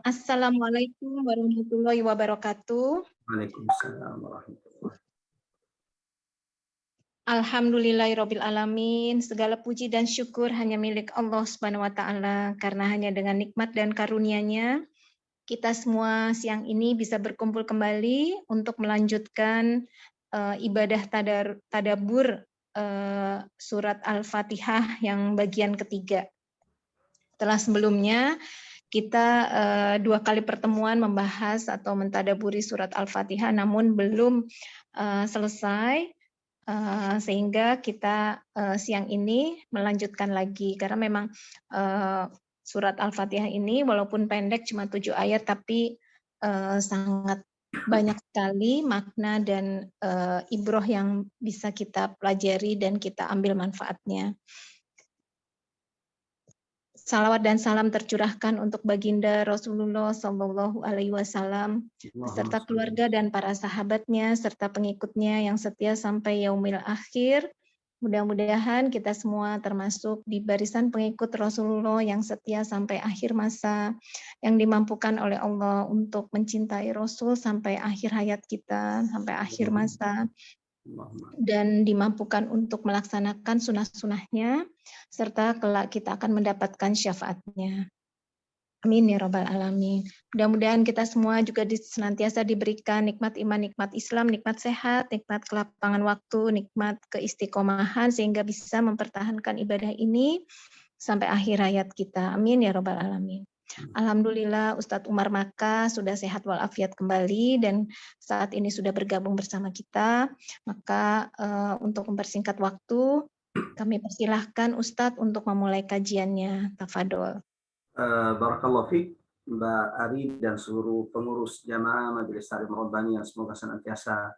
Assalamualaikum warahmatullahi wabarakatuh. Waalaikumsalam warahmatullahi. Alhamdulillahirabbil alamin. Segala puji dan syukur hanya milik Allah Subhanahu wa taala, karena hanya dengan nikmat dan karunia-Nya kita semua siang ini bisa berkumpul kembali untuk melanjutkan ibadah tadabbur surat Al-Fatihah yang bagian ketiga. Setelah sebelumnya kita 2 kali pertemuan membahas atau mentadaburi surat Al-Fatihah, namun belum selesai, sehingga kita siang ini melanjutkan lagi, karena memang surat Al-Fatihah ini walaupun pendek cuma 7 ayat, tapi sangat banyak sekali makna dan ibroh yang bisa kita pelajari dan kita ambil manfaatnya. Salawat dan salam tercurahkan untuk baginda Rasulullah Shallallahu Alaihi Wasallam beserta keluarga dan para sahabatnya serta pengikutnya yang setia sampai yaumil akhir. Mudah-mudahan kita semua termasuk di barisan pengikut Rasulullah yang setia sampai akhir masa, yang dimampukan oleh Allah untuk mencintai Rasul sampai akhir hayat kita, sampai akhir masa, dan dimampukan untuk melaksanakan sunnah-sunnahnya, serta kelak kita akan mendapatkan syafaatnya. Amin ya rabbal alamin. Mudah-mudahan kita semua juga senantiasa diberikan nikmat iman, nikmat Islam, nikmat sehat, nikmat kelapangan waktu, nikmat keistiqomahan, sehingga bisa mempertahankan ibadah ini sampai akhir hayat kita. Amin ya rabbal alamin. Alhamdulillah Ustadz Umar Maka sudah sehat walafiat kembali dan saat ini sudah bergabung bersama kita. Maka untuk mempersingkat waktu, kami persilahkan Ustadz untuk memulai kajiannya. Tafadol. Barakallahu fiik Mbak Ari dan seluruh pengurus jamaah Majelis Ta'lim Rabbaniyah, semoga senantiasa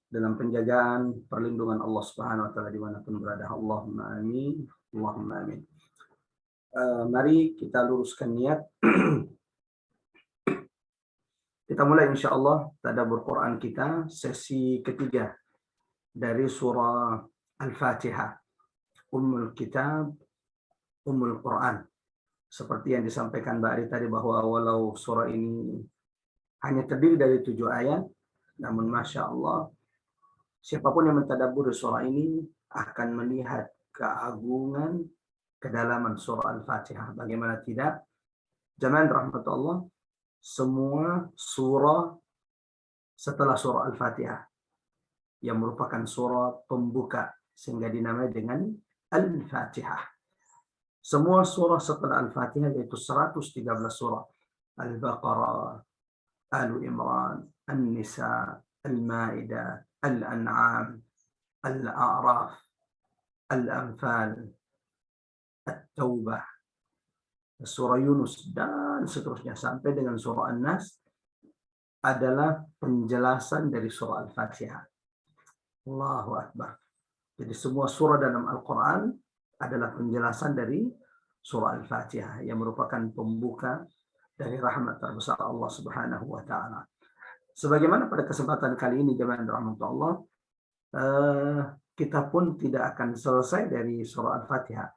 dalam penjagaan perlindungan Allah Subhanahu wa taala dimanapun berada. Allahumma amin. Allahumma amin. Mari kita luruskan niat. Kita mulai insya Allah tadabbur Quran kita sesi ketiga dari surah Al-Fatihah, Ummul Kitab, Ummul Quran. Seperti yang disampaikan Mbak Ari tadi, bahwa walau surah ini hanya terdiri dari 7 ayat, namun Masya Allah, siapapun yang mentadabbur surah ini akan melihat keagungan, kedalaman surah Al-Fatihah. Bagaimana tidak? Jamaah rahmat Allah, semua surah setelah surah Al-Fatihah yang merupakan surah pembuka sehingga dinamai dengan Al-Fatihah. Semua surah setelah Al-Fatihah yaitu 113 surah. Al-Baqarah, Al Imran, An-Nisa, Al-Maidah, Al-An'am, Al-A'raf, Al-Anfal, At-Taubah, surah Yunus, dan seterusnya sampai dengan surah An-Nas adalah penjelasan dari surah Al-Fatihah. Allahu Akbar. Jadi semua surah dalam Al-Quran adalah penjelasan dari surah Al-Fatihah yang merupakan pembuka dari rahmat terbesar Allah Subhanahu wa taala. Sebagaimana pada kesempatan kali ini jemaah rahmat Allah, kita pun tidak akan selesai dari surah Al-Fatihah.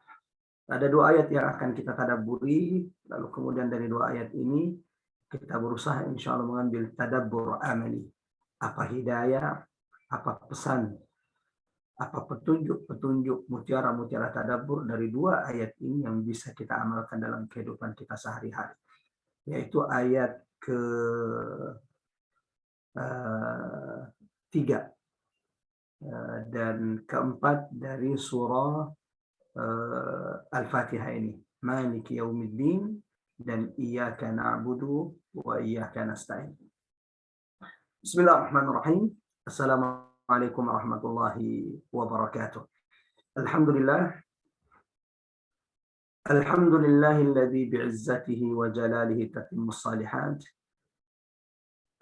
Ada 2 ayat yang akan kita tadabburi, lalu kemudian dari 2 ayat ini kita berusaha insya Allah mengambil tadabbur amali. Apa hidayah, apa pesan, apa petunjuk mutiara-mutiara tadabbur dari 2 ayat ini yang bisa kita amalkan dalam kehidupan kita sehari-hari. Yaitu ayat ke-3 dan ke-4 dari surah Al-Fatihah ini. Maliki yaumiddin dan iyyaka na'budu wa iyyaka nasta'in. Bismillahirrahmanirrahim. Assalamualaikum warahmatullahi wabarakatuh. Alhamdulillah. Alhamdulillahilladzi bi'izzatihi wa jalalihi tatimmus shalihat.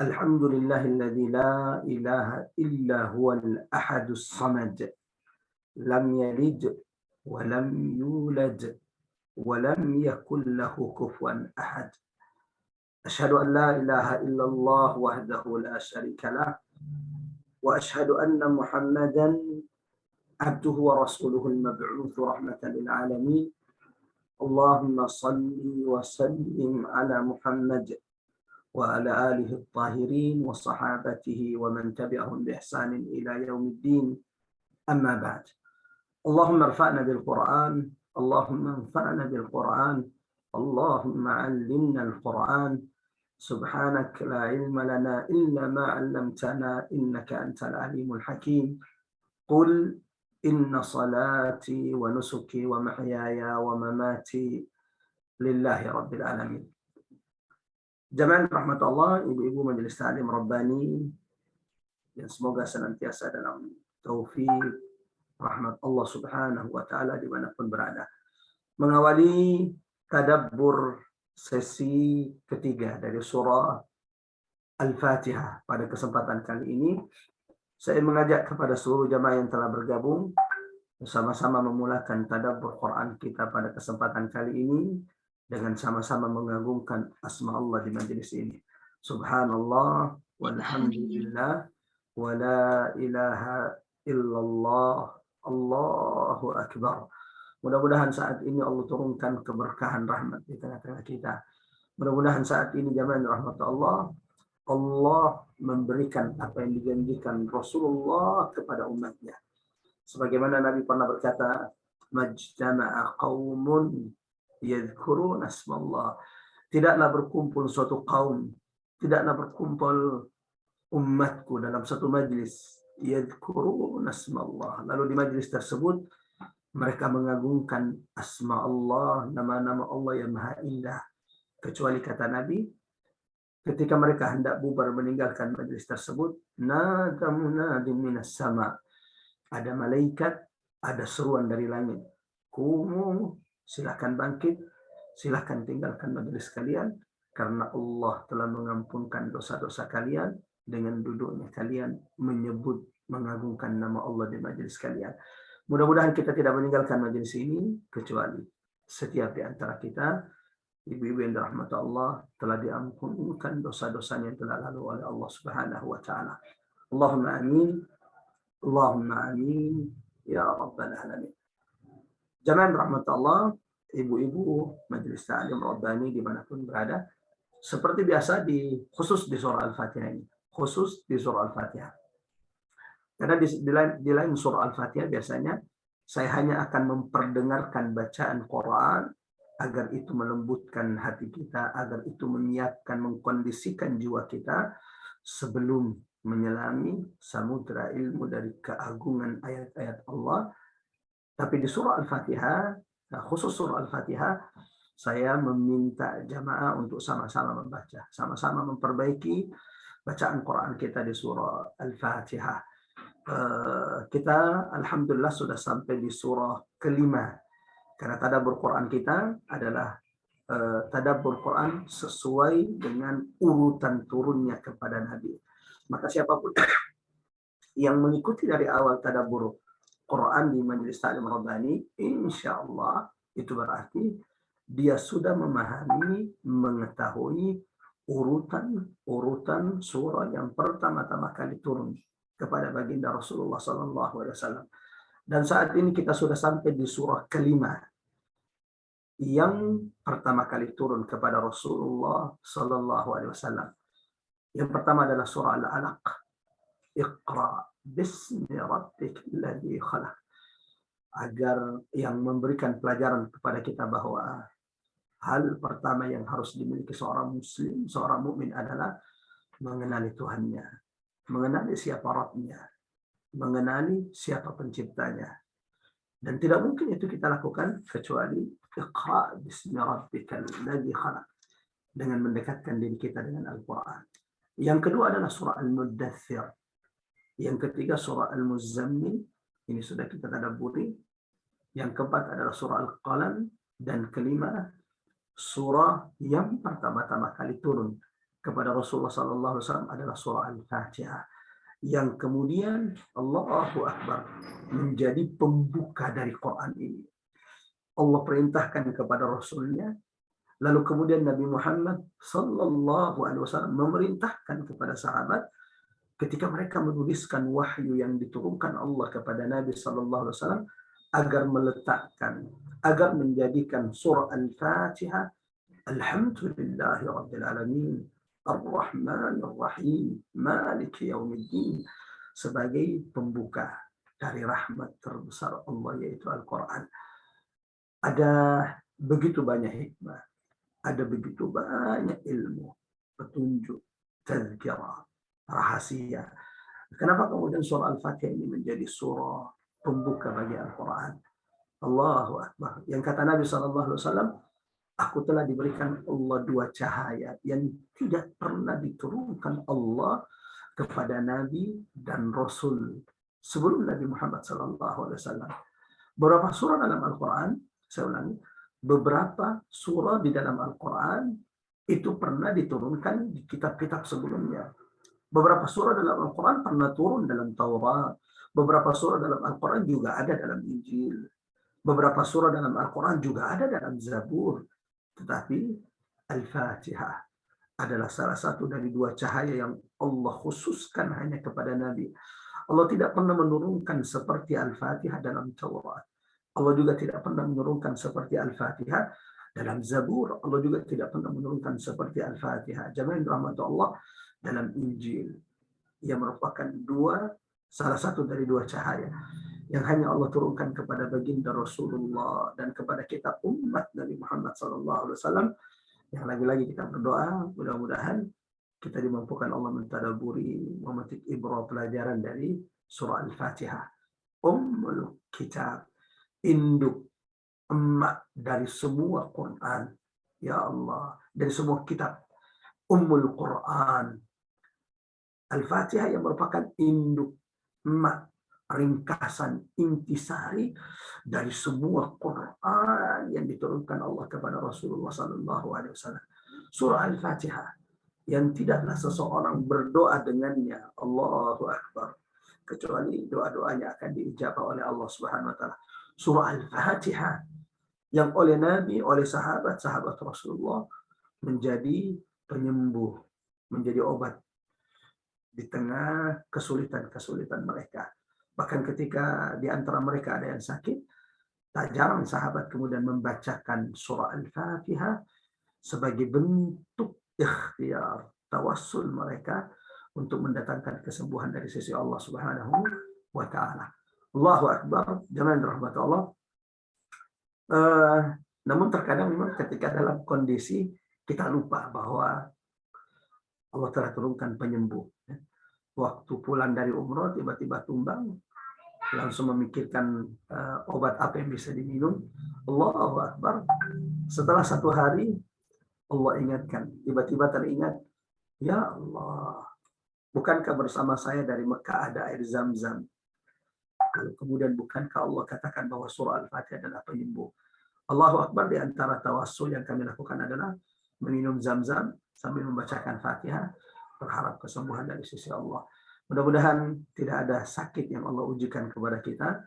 Alhamdulillahilladzi la ilaha illa huwal ahadus samad. Lam yalid wa lam yulad wa lam yakul lahu kufuwan ahad. Asyhadu an la ilaha illallah wahdahu la syarika lah wa asyhadu anna Muhammadan abduhu wa rasuluhu al-mab'uts rahmatan lil alamin Allahumma salli wa sallim ala Muhammad wa ala alihi at-tahirin wa sahabatihi wa man tabi'ahum bi ihsanin ila yaumiddin. Amma ba'd. Allahumma irfa'na bil Qur'an, Allahumma anfa'na bil Qur'an, Allahumma 'allimna al-Qur'an. Subhanak la ilma lana illa ma 'allamtana innaka antal alimul hakim. Qul inna salati wa nusuki wa mahyaya wa mamati lillahi rabbil alamin. Jamaah rahmat Allah, ibu-ibu majelis ta'lim Rabbani, yang semoga senantiasa dalam taufik rahmat Allah subhanahu wa ta'ala dimanapun berada. Mengawali tadabbur sesi ketiga dari surah Al-Fatihah pada kesempatan kali ini, saya mengajak kepada seluruh jamaah yang telah bergabung bersama-sama memulakan tadabbur Quran kita pada kesempatan kali ini dengan sama-sama mengagungkan asma Allah di majelis ini. Subhanallah walhamdulillah wa la ilaha illallah, Allahu akbar. Mudah-mudahan saat ini Allah turunkan keberkahan rahmat di tengah-tengah kita. Mudah-mudahan saat ini jamaah rahmat Allah, Allah memberikan apa yang dijanjikan Rasulullah kepada umatnya. Sebagaimana Nabi pernah berkata, majtama'a qaumun yadhkuruna asmallah. Tidaklah berkumpul suatu kaum, tidaklah berkumpul umatku dalam satu majlis, yadhkuruna asmallah. Lalu di majlis tersebut mereka mengagungkan asma Allah, nama-nama Allah yang maha indah. Kecuali kata Nabi, ketika mereka hendak bubar meninggalkan majlis tersebut, nada munadin minas sama. Ada malaikat, ada seruan dari langit. Kumu, silahkan bangkit, silahkan tinggalkan majelis kalian, karena Allah telah mengampunkan dosa-dosa kalian dengan duduknya kalian menyebut, mengagungkan nama Allah di majelis kalian. Mudah-mudahan kita tidak meninggalkan majelis ini, kecuali setiap di antara kita, ibu-ibu yang dirahmati Allah, telah diampunkan dosa-dosanya yang telah lalu oleh Allah Subhanahu wa taala. Allahumma amin. Allahumma amin ya rabbal alamin. Jamaah rahmat Allah, ibu-ibu majelis ta'lim Rabbani dimanapun berada, seperti biasa khusus di surah Al-Fatihah ini, khusus di surah Al-Fatihah. Karena di lain surah Al-Fatihah biasanya saya hanya akan memperdengarkan bacaan Quran agar itu melembutkan hati kita, agar itu menyiapkan, mengkondisikan jiwa kita sebelum menyelami samudra ilmu dari keagungan ayat-ayat Allah. Tapi di surah Al-Fatihah, khusus surah Al-Fatihah, saya meminta jamaah untuk sama-sama membaca, sama-sama memperbaiki bacaan Quran kita di surah Al-Fatihah. Kita alhamdulillah sudah sampai di surah kelima. Karena tadabbur Quran kita adalah tadabbur Quran sesuai dengan urutan turunnya kepada Nabi. Maka siapapun yang mengikuti dari awal tadabbur Quran di Majelis Ta'lim Rabbani, insya Allah itu berarti dia sudah memahami, mengetahui urutan surah yang pertama-tama kali turun kepada baginda Rasulullah SAW. Dan saat ini kita sudah sampai di surah kelima yang pertama kali turun kepada Rasulullah SAW. Yang pertama adalah surah Al-Alaq. Iqra bismi rabbikal ladzi khalaq. Agar yang memberikan pelajaran kepada kita bahwa hal pertama yang harus dimiliki seorang muslim, seorang mukmin adalah mengenali Tuhannya, mengenali siapa Rabbnya, mengenali siapa penciptanya. Dan tidak mungkin itu kita lakukan kecuali Iqra bismi rabbikal ladzi khalaq, dengan mendekatkan diri kita dengan Al-Quran. Yang kedua adalah surah Al-Muddathir. Yang ketiga surah Al-Muzammil, ini sudah kita tadabburi. Yang keempat adalah surah Al-Qalam, dan kelima surah yang pertama-tama kali turun kepada Rasulullah SAW adalah surah Al-Fatihah, yang kemudian Allahu Akbar menjadi pembuka dari Quran ini. Allah perintahkan kepada Rasulnya, lalu kemudian Nabi Muhammad SAW memerintahkan kepada sahabat ketika mereka menuliskan wahyu yang diturunkan Allah kepada Nabi SAW agar meletakkan agar menjadikan surah Al-Fatihah Alhamdulillahi Rabbil Alamin Ar-Rahmanir Rahim Maliki Yaumiddin sebagai pembuka dari rahmat terbesar Allah, yaitu Al-Quran. Ada begitu banyak hikmah, ada begitu banyak ilmu, petunjuk, tazkirah, rahasia. Kenapa kemudian surah Al-Fatihah ini menjadi surah pembuka bagi Al-Quran? Allahu Akbar. Yang kata Nabi SAW, aku telah diberikan Allah dua cahaya yang tidak pernah diturunkan Allah kepada Nabi dan Rasul sebelum Nabi Muhammad SAW. Beberapa surah dalam Al-Quran, saya ulangi, beberapa surah di dalam Al-Quran itu pernah diturunkan di kitab-kitab sebelumnya. Beberapa surah dalam Al-Quran pernah turun dalam Taurat. Beberapa surah dalam Al-Quran juga ada dalam Injil. Beberapa surah dalam Al-Quran juga ada dalam Zabur. Tetapi Al-Fatihah adalah salah satu dari dua cahaya yang Allah khususkan hanya kepada Nabi. Allah tidak pernah menurunkan seperti Al-Fatihah dalam Taurat. Allah juga tidak pernah menurunkan seperti Al-Fatihah dalam Zabur. Allah juga tidak pernah menurunkan seperti Al-Fatihah. Jamaah rahmat Allah dalam Injil. Ia merupakan salah satu dari dua cahaya yang hanya Allah turunkan kepada baginda Rasulullah dan kepada kita umat Nabi Muhammad SAW. Yang lagi-lagi kita berdoa, mudah-mudahan kita dimampukan Allah mentadaburi, memetik ibrah pelajaran dari surah Al-Fatihah. Ummul Kitab, induk, emak dari semua Quran. Ya Allah, dari semua kitab. Ummul Quran. Al-Fatihah yang merupakan induk, emak, ringkasan, intisari dari semua Quran yang diturunkan Allah kepada Rasulullah SAW. Surah Al-Fatihah yang tidaklah seseorang berdoa dengannya, Allahu Akbar, kecuali doa-doanya akan diijabah oleh Allah Subhanahu Wa Taala. Surah Al-Fatihah yang oleh Nabi, oleh sahabat-sahabat Rasulullah menjadi penyembuh, menjadi obat di tengah kesulitan-kesulitan mereka. Bahkan ketika di antara mereka ada yang sakit, tak jarang sahabat kemudian membacakan surah Al-Fatihah sebagai bentuk ikhtiar, tawassul mereka untuk mendatangkan kesembuhan dari sisi Allah Subhanahu wa Ta'ala. Allahu Akbar, jamaah rahmat Allah. Namun terkadang memang ketika dalam kondisi kita lupa bahwa Allah telah turunkan penyembuh. Waktu pulang dari umroh tiba-tiba tumbang, langsung memikirkan obat apa yang bisa diminum. Allahu Akbar. Setelah 1 hari Allah ingatkan, tiba-tiba teringat, ya Allah, bukankah bersama saya dari Mekah ada air Zam-Zam? Lalu kemudian bukankah Allah katakan bahwa surah Al-Fatihah adalah penyembuh? Allahu Akbar. Di antara tawassul yang kami lakukan adalah meminum Zam-Zam sambil membacakan Fatihah, berharap kesembuhan dari sisi Allah. Mudah-mudahan tidak ada sakit yang Allah ujikan kepada kita,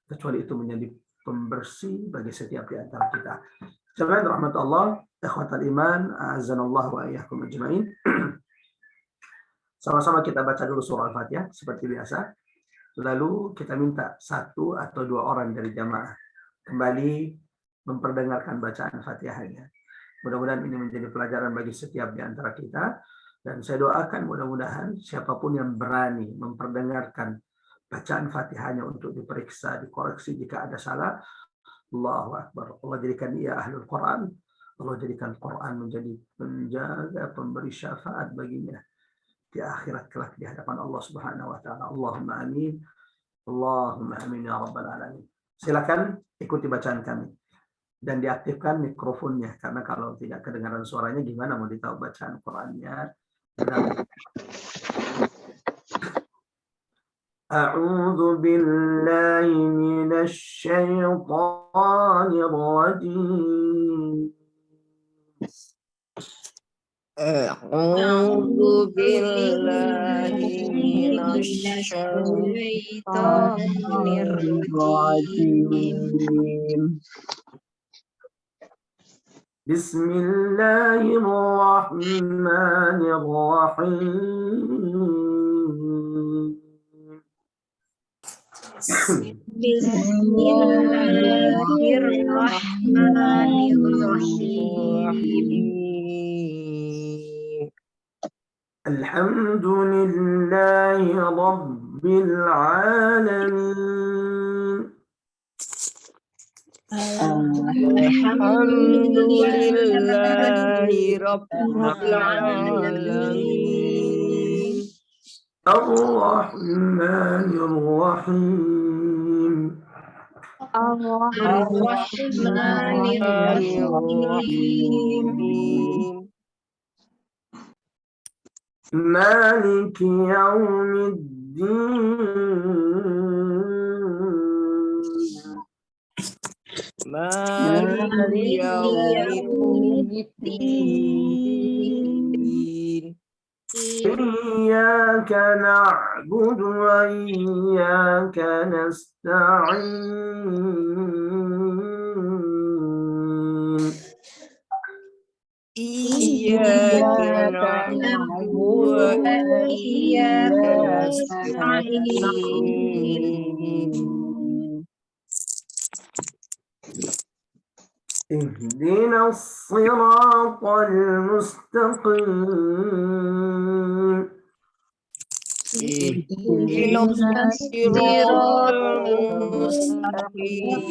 kecuali itu menjadi pembersih bagi setiap di antara kita. Jemaah rahmat Allah, ikhwatal iman, azanallahu wa iyyakum ajmain. Sama-sama kita baca dulu surah Al-Fatihah seperti biasa. Lalu kita minta 1 atau 2 orang dari jamaah kembali memperdengarkan bacaan Fatihahnya. Mudah-mudahan ini menjadi pelajaran bagi setiap di antara kita. Dan saya doakan mudah-mudahan siapapun yang berani memperdengarkan bacaan Fatihahnya untuk diperiksa, dikoreksi jika ada salah. Allahu Akbar. Allah jadikan ia ahlul Quran. Allah jadikan Quran menjadi penjaga, pemberi syafaat baginya di akhirat kelak di hadapan Allah Subhanahu wa Ta'ala. Allahumma amin. Allahumma amin ya rabbal alamin. Silakan ikuti bacaan kami dan diaktifkan mikrofonnya, karena kalau tidak kedengaran suaranya gimana mau ditahu bacaan Qurannya. A'udzu billahi minasy syaithanir rajim. A'udzu billahi minasy syaithanir rajim. Bismillahirrahmanirrahim. Bismillahirrahmanirrahim. Alhamdulillahi Rabbil Alamin. Alhamdulillahi Rabbil Alamin. Ar-Rahmanir Rahim. Ar-Rahmanir-Rahim. Maliki Yawmiddin. Maliki Yawmiddin. إياك نعبد وإياك نستعين. Iyyaka na'budu wa iyyaka nasta'in. اهدنا الصراط المستقيم. Ihdinas siratal mustaqim.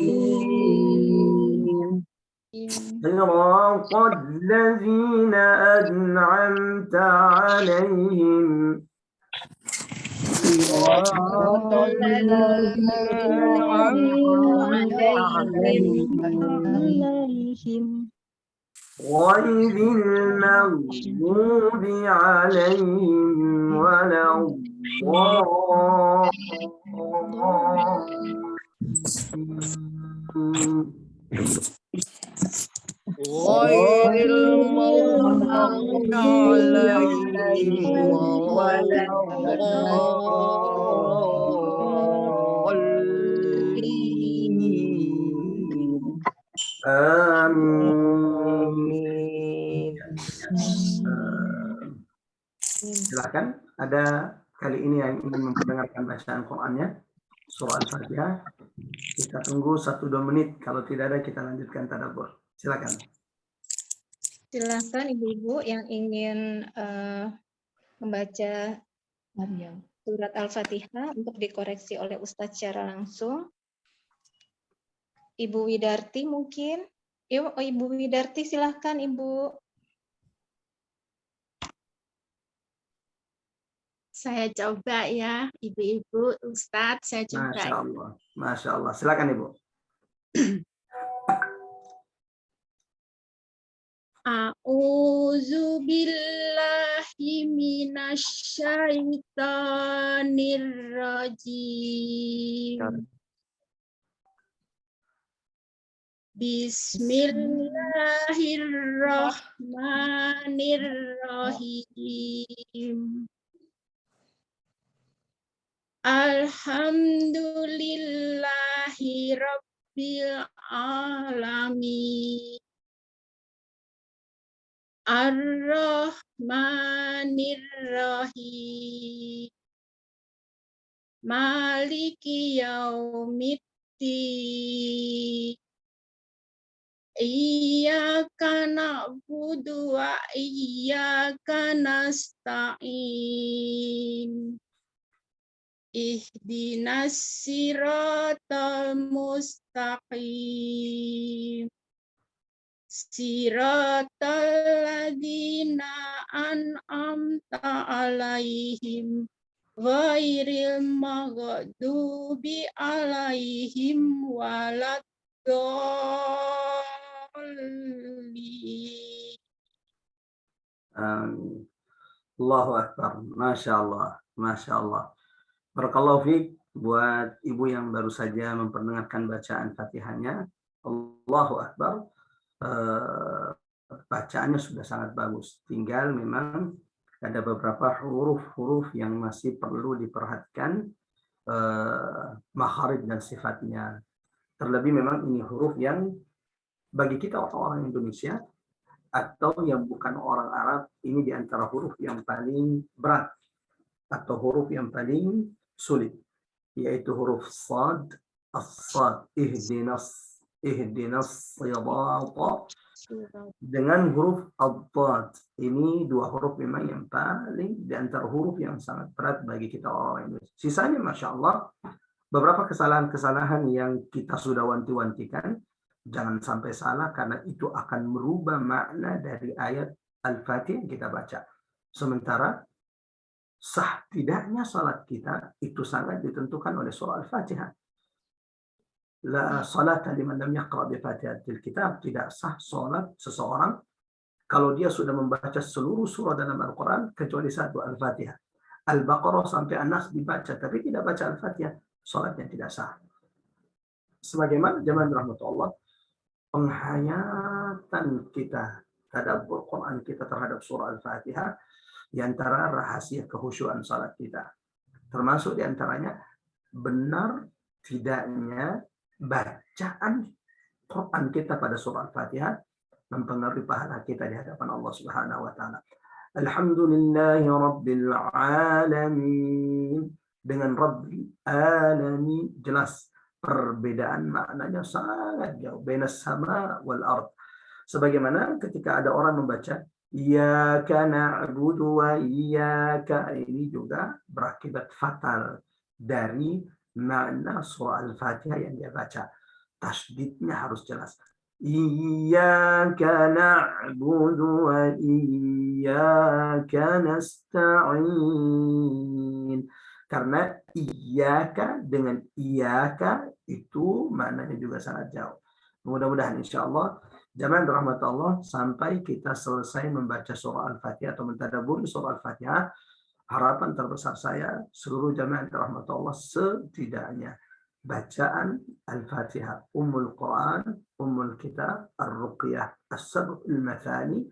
صراط الذين أنعمت عليهم Siratal ladzina an'amta 'alaihim غير المغضوب عليهم ولا ghairil maghdubi 'alaihim waladdallin. آمين. Amin. Silakan, ada kali ini yang ingin mendengarkan bacaan Qur'annya, surah Al-Fatihah. Kita tunggu 1-2 menit. Kalau tidak ada, kita lanjutkan tadabbur. Silakan. Silakan ibu-ibu yang ingin membaca surat Al-Fatihah untuk dikoreksi oleh Ustadz secara langsung. Ibu Widarti mungkin. Ibu Widarti silahkan Ibu. Saya coba ya, Ibu-ibu, Ustadz, saya coba. Masya Allah. Masya Allah. Silakan Ibu. A'udzu billahi minasyaitonir rajim. Bismillahirrahmanirrahim. Alhamdulillahi Rabbil Alamin. Ar-Rahmanir-Rahim. Maliki Yaumiddin. Iyyaka na'budu wa iyyaka nasta'in. Ihdinas siratal mustaqim. Siratal ladzina an'amta 'alaihim ghairil maghdubi 'alaihim waladdallin. Amin. Allahu Akbar. Masya Allah. Masya Allah. Barakallahu fiik buat ibu yang baru saja memperdengarkan bacaan Fatihahnya. Allahu Akbar. Bacaannya sudah sangat bagus. Tinggal memang ada beberapa huruf-huruf yang masih perlu diperhatikan makharij dan sifatnya. Terlebih memang ini huruf yang bagi kita orang-orang Indonesia atau yang bukan orang Arab, ini di antara huruf yang paling berat atau huruf yang paling sulit. yaitu huruf sad, as-sad, ihdinas sirata, dengan huruf ad-dad. Ini dua huruf memang yang paling di antara huruf yang sangat berat bagi kita orang Indonesia. Sisanya Masya Allah, beberapa kesalahan-kesalahan yang kita sudah wanti-wantikan, jangan sampai salah karena itu akan merubah makna dari ayat Al-Fatihah yang kita baca. Sementara sah tidaknya salat kita itu sangat ditentukan oleh surah Al-Fatihah. La salata liman lam yaqra bi Fatihatil Kitab, tidak sah salat seseorang kalau dia sudah membaca seluruh surah dalam Al-Quran kecuali satu Al-Fatihah. Al-Baqarah sampai An-Nas dibaca tapi tidak baca Al-Fatihah, salatnya tidak sah. Sebagaimana jemaah rahmatullah, penghayatan kita tadabbur Quran kita terhadap surah Al-Fatihah di antara rahasia kehusyuan salat kita. Termasuk di antaranya benar tidaknya bacaan Quran kita pada surah Al-Fatihah mempengaruhi pahala kita di hadapan Allah Subhanahu wa taala. Alhamdulillahi rabbil alamin. Dengan rabbil alamin jelas perbedaan maknanya sangat jauh. Bainas sama wal ard. Sebagaimana ketika ada orang membaca Iyyaka na'budu wa iyyaka, ini juga berakibat fatal dari makna surah Al-Fatihah yang dia baca. Tasdidnya harus jelas. Iyyaka na'budu wa iyyaka nasta'in. Karena iyyaka dengan iyyaka itu maknanya juga sangat jauh. Mudah-mudahan insyaallah jamaah rahmat Allah sampai kita selesai membaca surah Al-Fatihah atau mentadabbur surah Al-Fatihah, harapan terbesar saya seluruh jamaah rahmat Allah setidaknya bacaan Al-Fatihah, Ummul Quran, Ummul Kitab, Ar-Ruqyah, As-Sab'ul Mathani,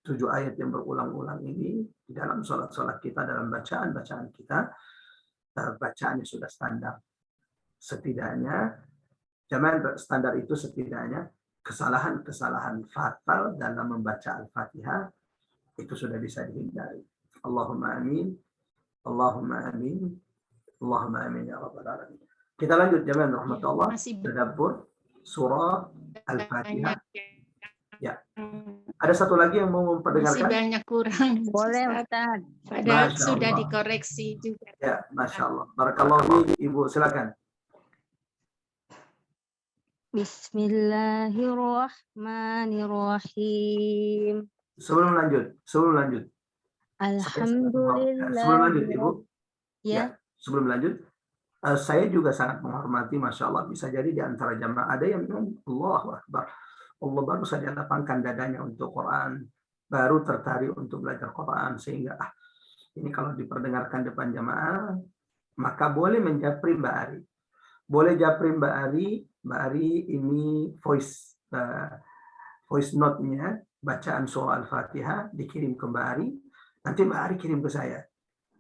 7 ayat yang berulang-ulang ini di dalam salat-salat kita, dalam bacaan-bacaan kita, bacaannya sudah standar. Setidaknya jamaah standar itu setidaknya kesalahan-kesalahan fatal dalam membaca Al-Fatihah itu sudah bisa dihindari. Allahumma amin. Allahumma amin. Allahumma amin ya rabbal alamin. Kita lanjut jamaah rahmatullah. Tadabbur surah Al-Fatihah. Ya. Ada satu lagi yang mau memperdengarkan? Masih banyak kurang. Boleh Ustaz. Padahal sudah dikoreksi juga. Ya, Masya Allah. Barakallahu fiik, Ibu, silakan. Bismillahirrahmanirrahim. Sebelum lanjut. Alhamdulillah. Sebelum lanjut, Ibu. Ya. Sebelum lanjut, saya juga sangat menghormati, Masya Allah, bisa jadi di antara jamaah ada yang bilang, Allahu Akbar. Allah baru saja lapangkan dadanya untuk Quran, baru tertarik untuk belajar Quran, sehingga ini kalau diperdengarkan depan jamaah, maka boleh menjapri Mbak Ari. Boleh japri Mbak Ari ini voice note-nya, bacaan surah Al-Fatihah dikirim ke Mbak Ari, nanti Mbak Ari kirim ke saya.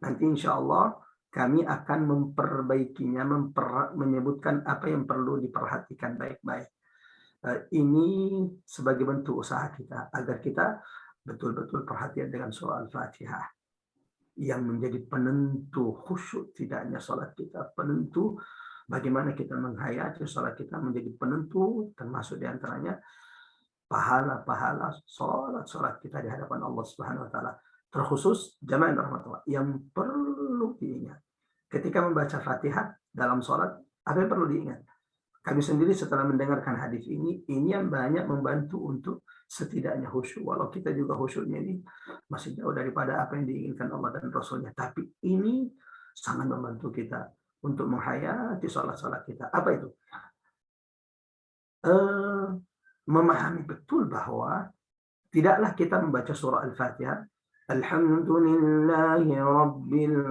Nanti insya Allah kami akan memperbaikinya, menyebutkan apa yang perlu diperhatikan baik-baik. Ini sebagai bentuk usaha kita, agar kita betul-betul perhatian dengan surah Al-Fatihah. Yang menjadi penentu khusyuk tidaknya salat kita, penentu bagaimana kita menghayati salat kita, menjadi penentu termasuk diantaranya pahala-pahala salat kita di hadapan Allah Subhanahu Wa Taala. Terkhusus jamaah rahmatullah yang perlu diingat ketika membaca Fatihah dalam salat, apa yang perlu diingat? Kami sendiri setelah mendengarkan hadis ini yang banyak membantu untuk setidaknya khusyuk. Walau kita juga khusyuknya ini masih jauh daripada apa yang diinginkan Allah dan Rasulnya. Tapi ini sangat membantu kita untuk menghayati salat-salat kita. Apa itu? Memahami betul bahwa tidaklah kita membaca surah Al-Fatihah Alhamdulillahi Rabbil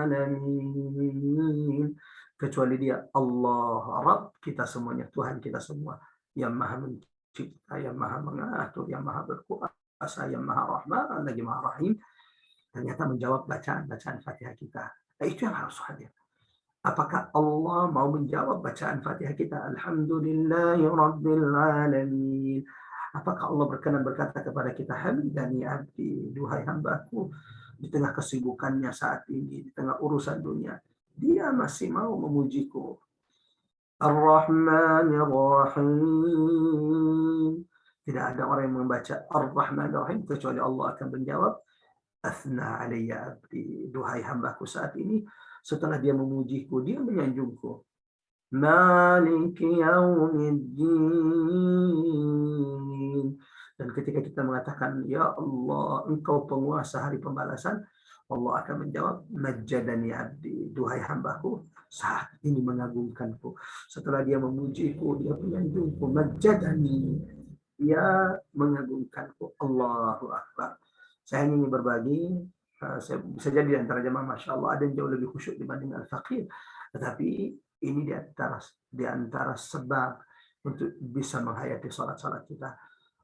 Alamin, kecuali dia Allah Rabb kita semuanya, Tuhan kita semua, yang maha mencipta, yang maha mengatur, yang maha berkuasa, yang maha rahman, lagi maha rahim, ternyata menjawab bacaan-bacaan Fatihah kita. Nah, itu yang harus hadir. Apakah Allah mau menjawab bacaan Fatihah kita? Alhamdulillahi Rabbil Alamin. Apakah Allah berkenan berkata kepada kita, Hamidani abdi, duhai hambaku, di tengah kesibukannya saat ini, di tengah urusan dunia, dia masih mau memujiku. Ar-Rahmanir Rahim. Tidak ada orang yang membaca Ar-Rahmanir Rahim kecuali Allah akan menjawab, Athna alayya abdi, duhai hambaku saat ini setelah dia memujiku, dia menyanjungku. Maliki yaumiddin. Dan ketika kita mengatakan, ya Allah, engkau penguasa hari pembalasan, Allah akan menjawab, Majjadani abdi, duhai hambaku saat ini mengagungkanku. Setelah dia memujiku, dia menyanjungku. Majjadani, dia mengagungkanku. Allahu Akbar. Saya ingin berbagi, saya bisa jadi di antara jemaah, Masya Allah, ada yang jauh lebih khusyuk dibanding al-faqih. Tetapi ini di antara sebab untuk bisa menghayati salat-salat kita.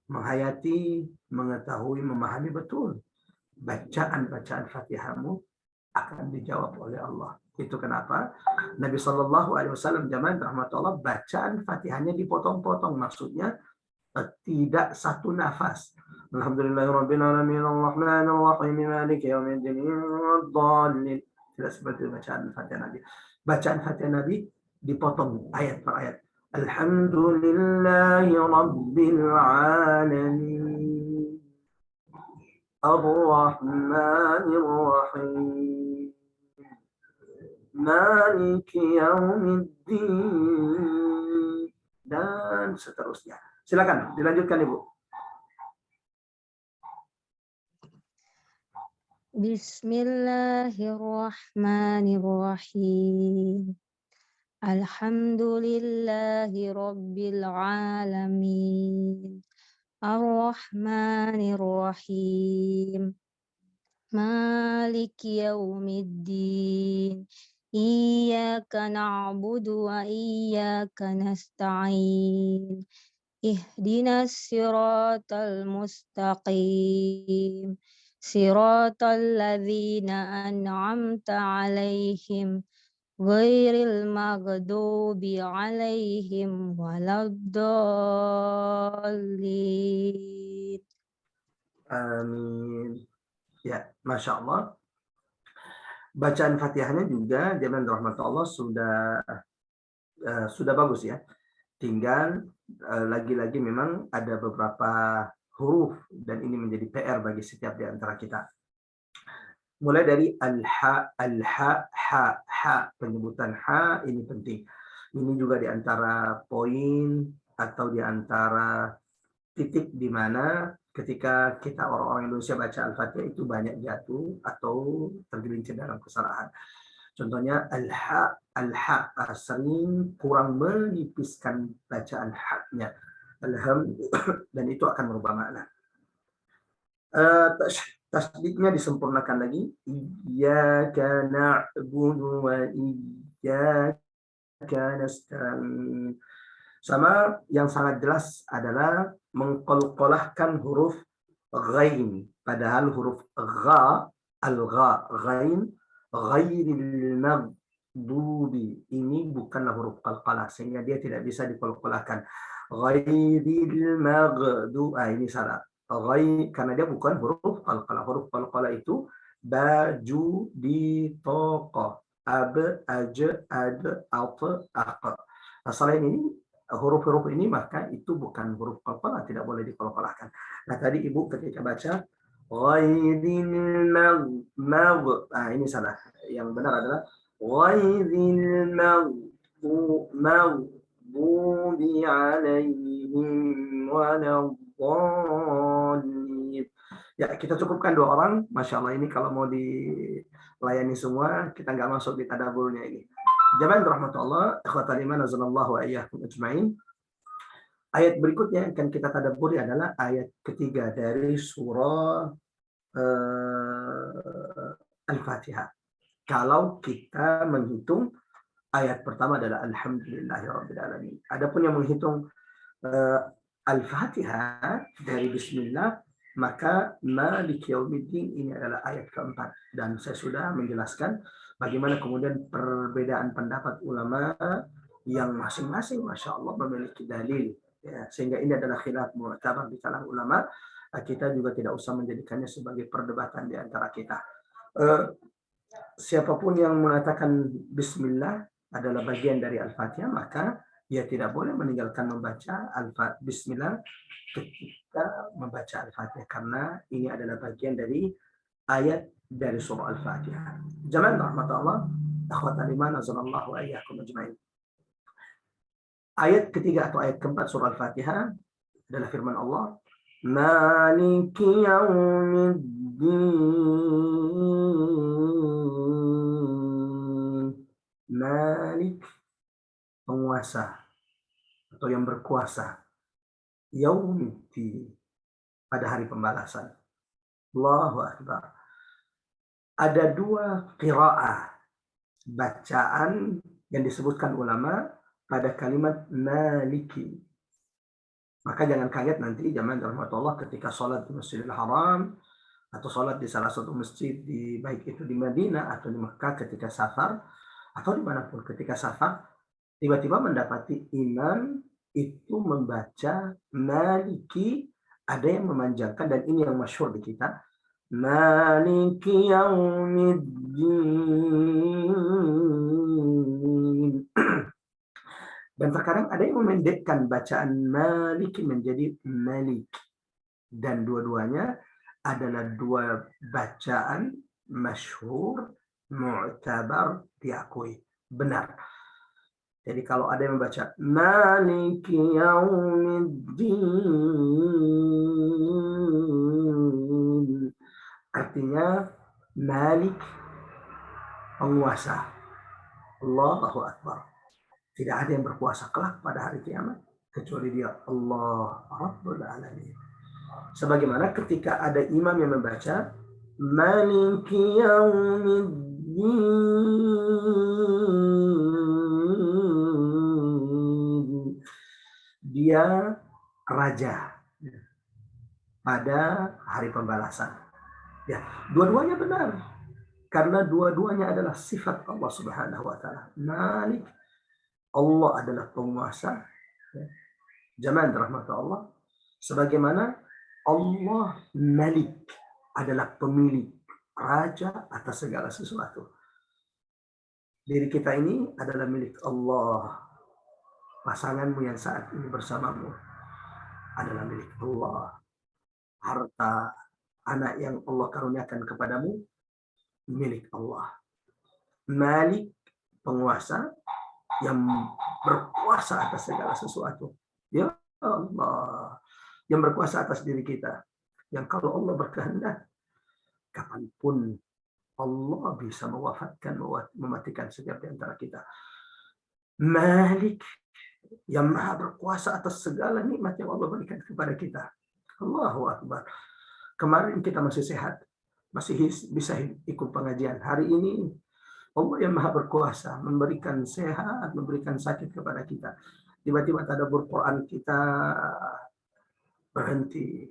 Menghayati, mengetahui, memahami betul. Bacaan-bacaan Fatihahmu akan dijawab oleh Allah. Itu kenapa Nabi SAW zaman rahmatullah bacaan Fatihahnya dipotong-potong, maksudnya tidak satu nafas. Alhamdulillahirabbil alamin arrahmanir rahim maliki yaumiddin wad-dallin. Tidak seperti bacaan Fatihah Nabi. Bacaan Fatihah Nabi dipotong ayat per ayat. Alhamdulillahirabbil alamin arrahmanir rahim maliki yaumiddin, dan seterusnya. Silakan dilanjutkan Ibu. Bismillahirrahmanirrahim. Alhamdulillahi rabbil alamin. Ar-Rahmanir-Rahim. Maliki yaumiddin. Iyyaka na'budu wa iyyaka nasta'in. Ihdinas siratal mustaqim. Siratal ladzina an'amta 'alaihim ghairil maghdubi 'alaihim waladdallin. Amin. Ya, Masya Allah. Bacaan Fatihahnya juga zaman rahmat Allah sudah bagus ya. Tinggal lagi-lagi memang ada beberapa huruf dan ini menjadi PR bagi setiap di antara kita. Mulai dari al-ha, ha. Penyebutan ha ini penting. Ini juga di antara poin atau di antara titik di mana ketika kita orang-orang Indonesia baca Al-Fatihah itu banyak jatuh atau tergelincir dalam kesalahan. Contohnya al-ha sering kurang menipiskan bacaan haknya. Dan itu akan merubah makna. Tasdidnya disempurnakan lagi. Iyyaka na'budu wa iyyaka nasta'in. Sama yang sangat jelas adalah mengqalqalahkan huruf ghain. Padahal huruf gha, al-gha, ghain, ghairil maghdubi. Ini bukanlah huruf qalqalah, sehingga dia tidak bisa diqalqalahkan. Ghairil maghdubi. Ini salah. Ghain, karena dia bukan huruf qalqalah. Huruf qalqalah itu baju, di, toqah, ab, aj, ad, at, aq. Nah, selain ini huruf-huruf ini maka itu bukan huruf qalqalah, tidak boleh diqalqalahkan. Nah, tadi Ibu ketika baca ghairil ini salah. Yang benar adalah ghairil maghdubi alaihim waladdallin. Ya, kita cukupkan 2 orang. Masya Allah, ini kalau mau dilayani semua, kita nggak masuk di tadaburnya ini. Jamaah rahmatullah, ikhwatal iman azanallahu wa iyyakum ajmain. Ayat berikutnya yang akan kita tadabburi adalah ayat ketiga dari surah Al-Fatihah. Kalau kita menghitung ayat pertama adalah alhamdulillahirabbil alamin. Adapun yang menghitung Al-Fatihah dari bismillah, maka Maliki Yaumiddin ini adalah ayat keempat. Dan saya sudah menjelaskan bagaimana kemudian perbedaan pendapat ulama yang masing-masing Masya Allah memiliki dalil. Ya, sehingga ini adalah khilaf mu'tabar di kalangan ulama. Kita juga tidak usah menjadikannya sebagai perdebatan di antara kita. siapapun yang mengatakan Bismillah adalah bagian dari Al-Fatihah, maka dia tidak boleh meninggalkan membaca Bismillah ketika membaca Al-Fatihah, karena ini adalah bagian dari ayat dari surah Al-Fatihah. Jamaah rahmatullah, akhwat iman azallahu ayyakum ajmain. Ayat ketiga atau ayat keempat surah Al-Fatihah adalah firman Allah, Maliki yaumiddin. Malik, penguasa atau yang berkuasa. Yaumiddin, pada hari pembalasan. Allahu Akbar. Ada dua qiraah, bacaan yang disebutkan ulama pada kalimat maliki. Maka jangan kaget nanti jamaah rahmatullah ketika sholat di Masjidil Haram atau sholat di salah satu masjid, baik itu di Madinah atau di Mekah ketika safar, atau dimanapun ketika safar, tiba-tiba mendapati imam itu membaca maliki, ada yang memanjangkan, dan ini yang masyhur di kita, maliki yaumiddin. Dan terkadang ada yang memendekkan bacaan maliki menjadi malik. Dan dua-duanya adalah dua bacaan masyhur, mu'tabar, diakui benar. Jadi kalau ada yang membaca maliki yaumiddin, artinya malik, penguasa. Allahu Akbar. Tidak ada yang berkuasa kelak pada hari kiamat kecuali dia, Allah Rabbul Alamin. Sebagaimana ketika ada imam yang membaca maliki yaumiddin, dia raja pada hari pembalasan. Ya, dua-duanya benar karena dua-duanya adalah sifat Allah Subhanahu wa taala. Malik, Allah adalah penguasa. Jamaah rahmat Allah, sebagaimana Allah Malik adalah pemilik, raja atas segala sesuatu. Diri kita ini adalah milik Allah. Pasanganmu yang saat ini bersamamu adalah milik Allah. Harta, anak yang Allah karuniakan kepadamu milik Allah. Malik, penguasa yang berkuasa atas segala sesuatu. Ya Allah, yang berkuasa atas diri kita. Yang kalau Allah berkehendak, kapanpun Allah bisa mewafatkan, mematikan setiap di antara kita. Malik, yang maha berkuasa atas segala nikmat yang Allah berikan kepada kita. Allahu Akbar. Kemarin kita masih sehat, masih bisa ikut pengajian. Hari ini Allah yang maha berkuasa memberikan sehat, memberikan sakit kepada kita. Tiba-tiba tadabbur Quran kita berhenti.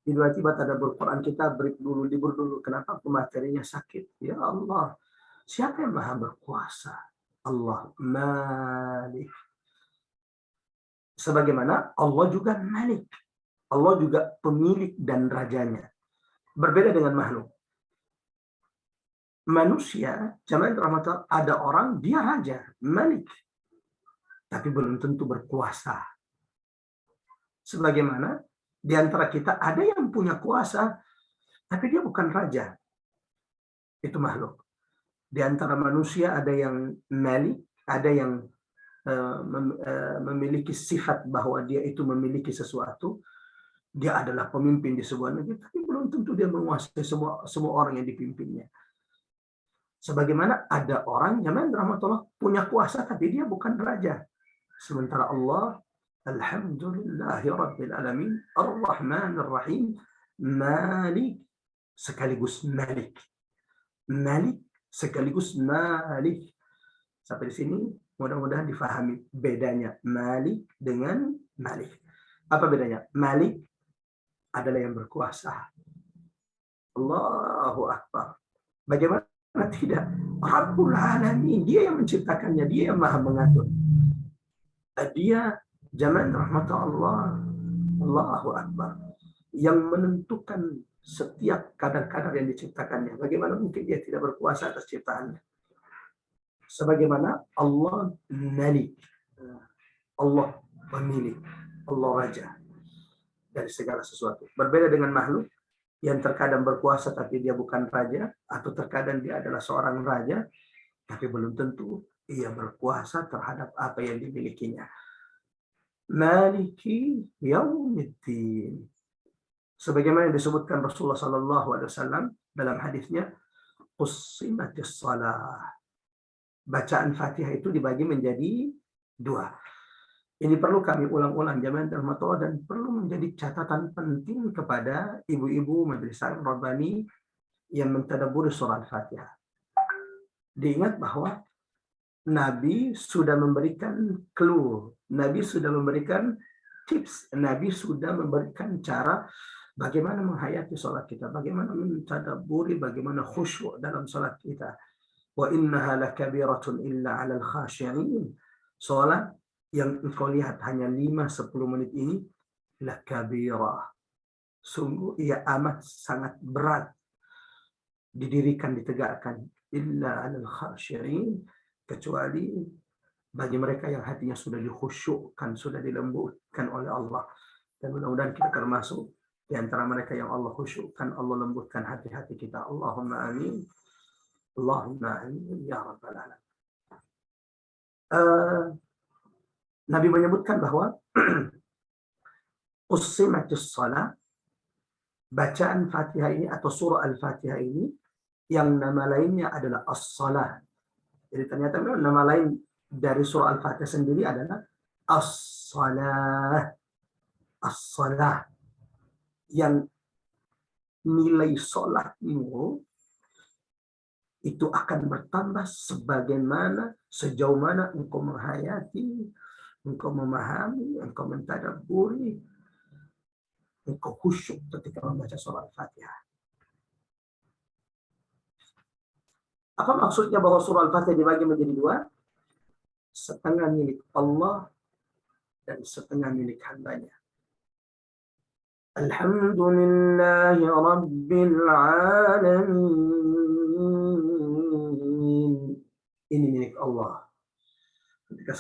Tiba-tiba tadabbur Quran kita break dulu, libur dulu. Kenapa? Materinya sakit. Ya Allah, siapa yang maha berkuasa? Allah Malik. Sebagaimana Allah juga Malik. Allah juga pemilik dan rajanya. Berbeda dengan makhluk. Manusia, jamaah rahmatullah, ada orang dia raja, malik, tapi belum tentu berkuasa. Sebagaimana di antara kita ada yang punya kuasa, tapi dia bukan raja. Itu makhluk. Di antara manusia ada yang malik, ada yang memiliki sifat bahwa dia itu memiliki sesuatu. Dia adalah pemimpin di sebuah negeri, tapi belum tentu dia menguasai semua orang yang dipimpinnya. Sebagaimana ada orang zaman rahmatullah punya kuasa tapi dia bukan raja. Sementara Allah, alhamdulillahirabbil alamin, ar-rahmanir rahim, malik sekaligus malik. Malik sekaligus malik. Sampai di sini mudah-mudahan difahami bedanya malik dengan malik. Apa bedanya? Malik adalah yang berkuasa. Allahu Akbar. Bagaimana tidak? Rabbul Alamin, dia yang menciptakannya, dia yang maha mengatur. Dia zaman rahmat Allah, Allahu Akbar, yang menentukan setiap kadar-kadar yang diciptakannya. Bagaimana mungkin dia tidak berkuasa atas ciptaannya? Sebagaimana Allah Malik, Allah pemilik, Allah Raja dari segala sesuatu. Berbeda dengan makhluk yang terkadang berkuasa tapi dia bukan raja, atau terkadang dia adalah seorang raja tapi belum tentu ia berkuasa terhadap apa yang dimilikinya. Maliki yaumiddin. Sebagaimana yang disebutkan Rasulullah SAW dalam hadisnya, qussimatis shalah. Bacaan Fatihah itu dibagi menjadi dua. Ini perlu kami ulang-ulang jamaah rahmatullah, dan perlu menjadi catatan penting kepada ibu-ibu majelis taklim Rabbani yang mentadabburi surah Al-Fatihah. Diingat bahwa Nabi sudah memberikan clue, Nabi sudah memberikan tips, Nabi sudah memberikan cara bagaimana menghayati sholat kita, bagaimana mentadabburi, bagaimana khusyuk dalam sholat kita. Wa innaha lakabiratun illa 'alal khashi'in. Sholat yang engkau lihat hanya 5-10 menit ini lakabirah. Sungguh ia amat sangat berat didirikan, ditegakkan. Illa 'alal khashi'in, kecuali bagi mereka yang hatinya sudah dikhusyukkan, sudah dilembutkan oleh Allah. Dan mudah-mudahan kita termasuk di antara mereka yang Allah khusyukkan, Allah lembutkan hati-hati kita. Allahumma amin. Allahumma amin ya rabbal alamin. Nabi menyebutkan bahwa qussimatis shalah, bacaan Fatihah ini atau surah Al-Fatihah ini yang nama lainnya adalah as-shalah. Jadi ternyata memang nama lain dari surah Al-Fatihah sendiri adalah as-shalah. As-shalah, yang nilai sholatmu itu akan bertambah sebagaimana sejauh mana engkau menghayati, engkau memahami, engkau mentadabburi, engkau khusyuk ketika membaca surah Al-Fatihah. Apa maksudnya bahwa surah Al-Fatihah dibagi menjadi dua? Setengah milik Allah dan setengah milik hambanya. Alhamdulillahi Rabbil Alamin. Ini milik Allah. Ketika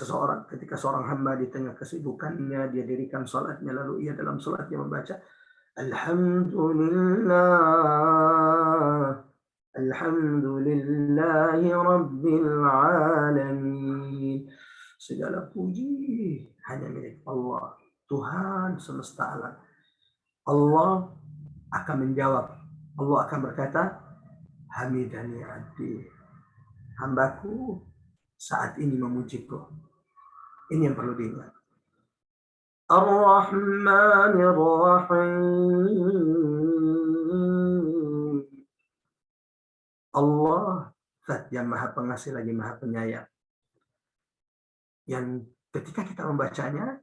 seorang hamba di tengah kesibukannya, dia dirikan salatnya, lalu ia dalam salatnya membaca Alhamdulillah, Alhamdulillahi Rabbil Alamin. Segala puji hanya milik Allah, Tuhan semesta alam. Allah akan menjawab, Allah akan berkata, Hamidani abdi, hambaku saat ini memujiku. Ini yang perlu diingat. Ar-Rahmanir Rahim. Allah Zat yang maha pengasih lagi maha penyayang. Yang ketika kita membacanya,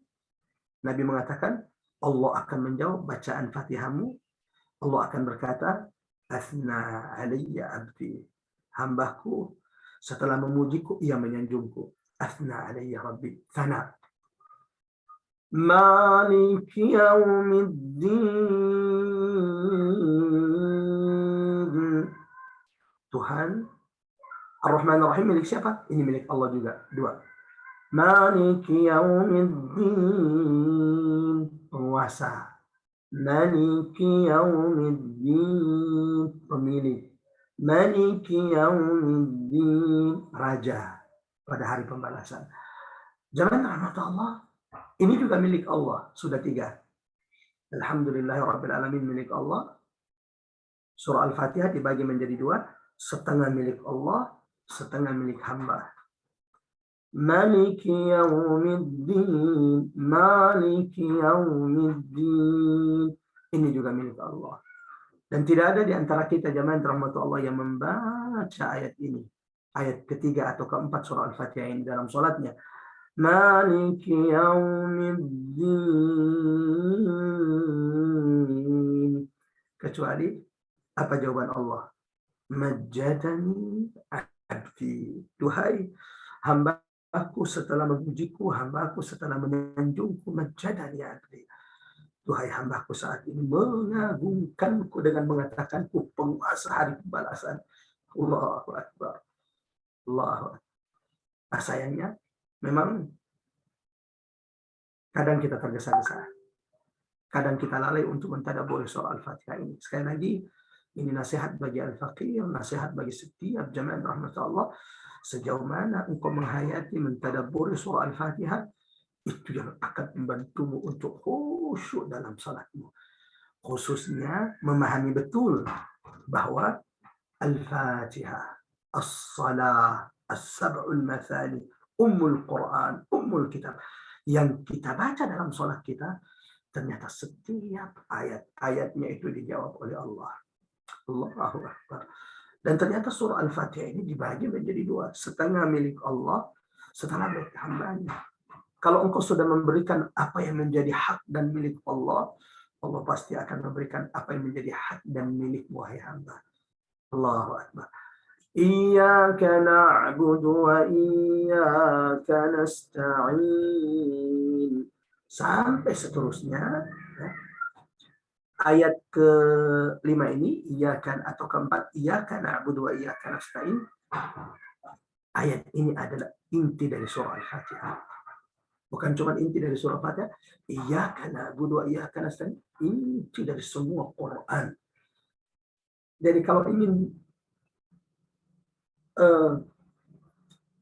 Nabi mengatakan, Allah akan menjawab bacaan Fatihahmu. Allah akan berkata, Asna alayya abdi. Hambaku setelah memujiku, ia menyanjungku. Asna alayya rabbi. Sana. Maliki yaumiddin. Tuhan. Ar-Rahman Ar-Rahim milik siapa? Ini milik Allah juga. Dua. Maliki yaumiddin. Penguasa. Maliki yaumiddin. Pemilik. Maliki yaumiddin. Raja. Pada hari pembalasan. Jangan rahmat Allah. Ini juga milik Allah. Sudah 3. Alhamdulillahirabbil alamin milik Allah. Surah Al-Fatihah dibagi menjadi 2. Setengah milik Allah, setengah milik hamba. Maliki yaumiddin, Maliki yaumiddin. Ini juga milik Allah. Dan tidak ada di antara kita jamaah rahmatullah yang membaca ayat ini. Ayat ketiga atau keempat surah Al-Fatihah ini dalam sholatnya. Maliki yaumiddin. Kecuali apa jawaban Allah? Majjadani abdi. Duhai hambaku setelah memujiku, hambaku setelah menyanjungku, majjadani abdi. Duhai hambaku saat ini mengagungkanku dengan mengatakanku penguasa hari pembalasan. Allahu Akbar. Allahu Akbar. Nah, sayangnya memang kadang kita tergesa-gesa. Kadang kita lalai untuk mentadabburi surah Al-Fatihah ini. Sekali lagi, ini nasihat bagi al-faqir, nasihat bagi setiap jamaah rahmat Allah. Sejauh mana engkau menghayati mentadabburi surah Al-Fatihah, itu yang akan membantumu untuk khusyuk dalam salatmu. Khususnya memahami betul bahwa Al-Fatihah, As-Salah, As-Sab'ul Mathani, Ummul Quran, Ummul Kitab. Yang kita baca dalam salat kita, ternyata setiap ayat-ayatnya itu dijawab oleh Allah. Allahu Akbar. Dan ternyata surah Al-Fatihah ini dibagi menjadi dua. Setengah milik Allah, setengah milik hambanya. Kalau engkau sudah memberikan apa yang menjadi hak dan milik Allah, Allah pasti akan memberikan apa yang menjadi hak dan milik wahai hamba. Allahu Akbar. Iyyaka na'budu wa iyyaka nasta'in. Sampai seterusnya. Ya. Ayat ke-5 ini, iyyaka atau ke-4, iyyaka na'budu wa iyyaka nasta'in. Ayat ini adalah inti dari surah Al-Fatihah. Bukan cuma inti dari surah Al-Fatihah, iyyaka na'budu wa iyyaka nasta'in, inti dari semua Quran. Jadi kalau ingin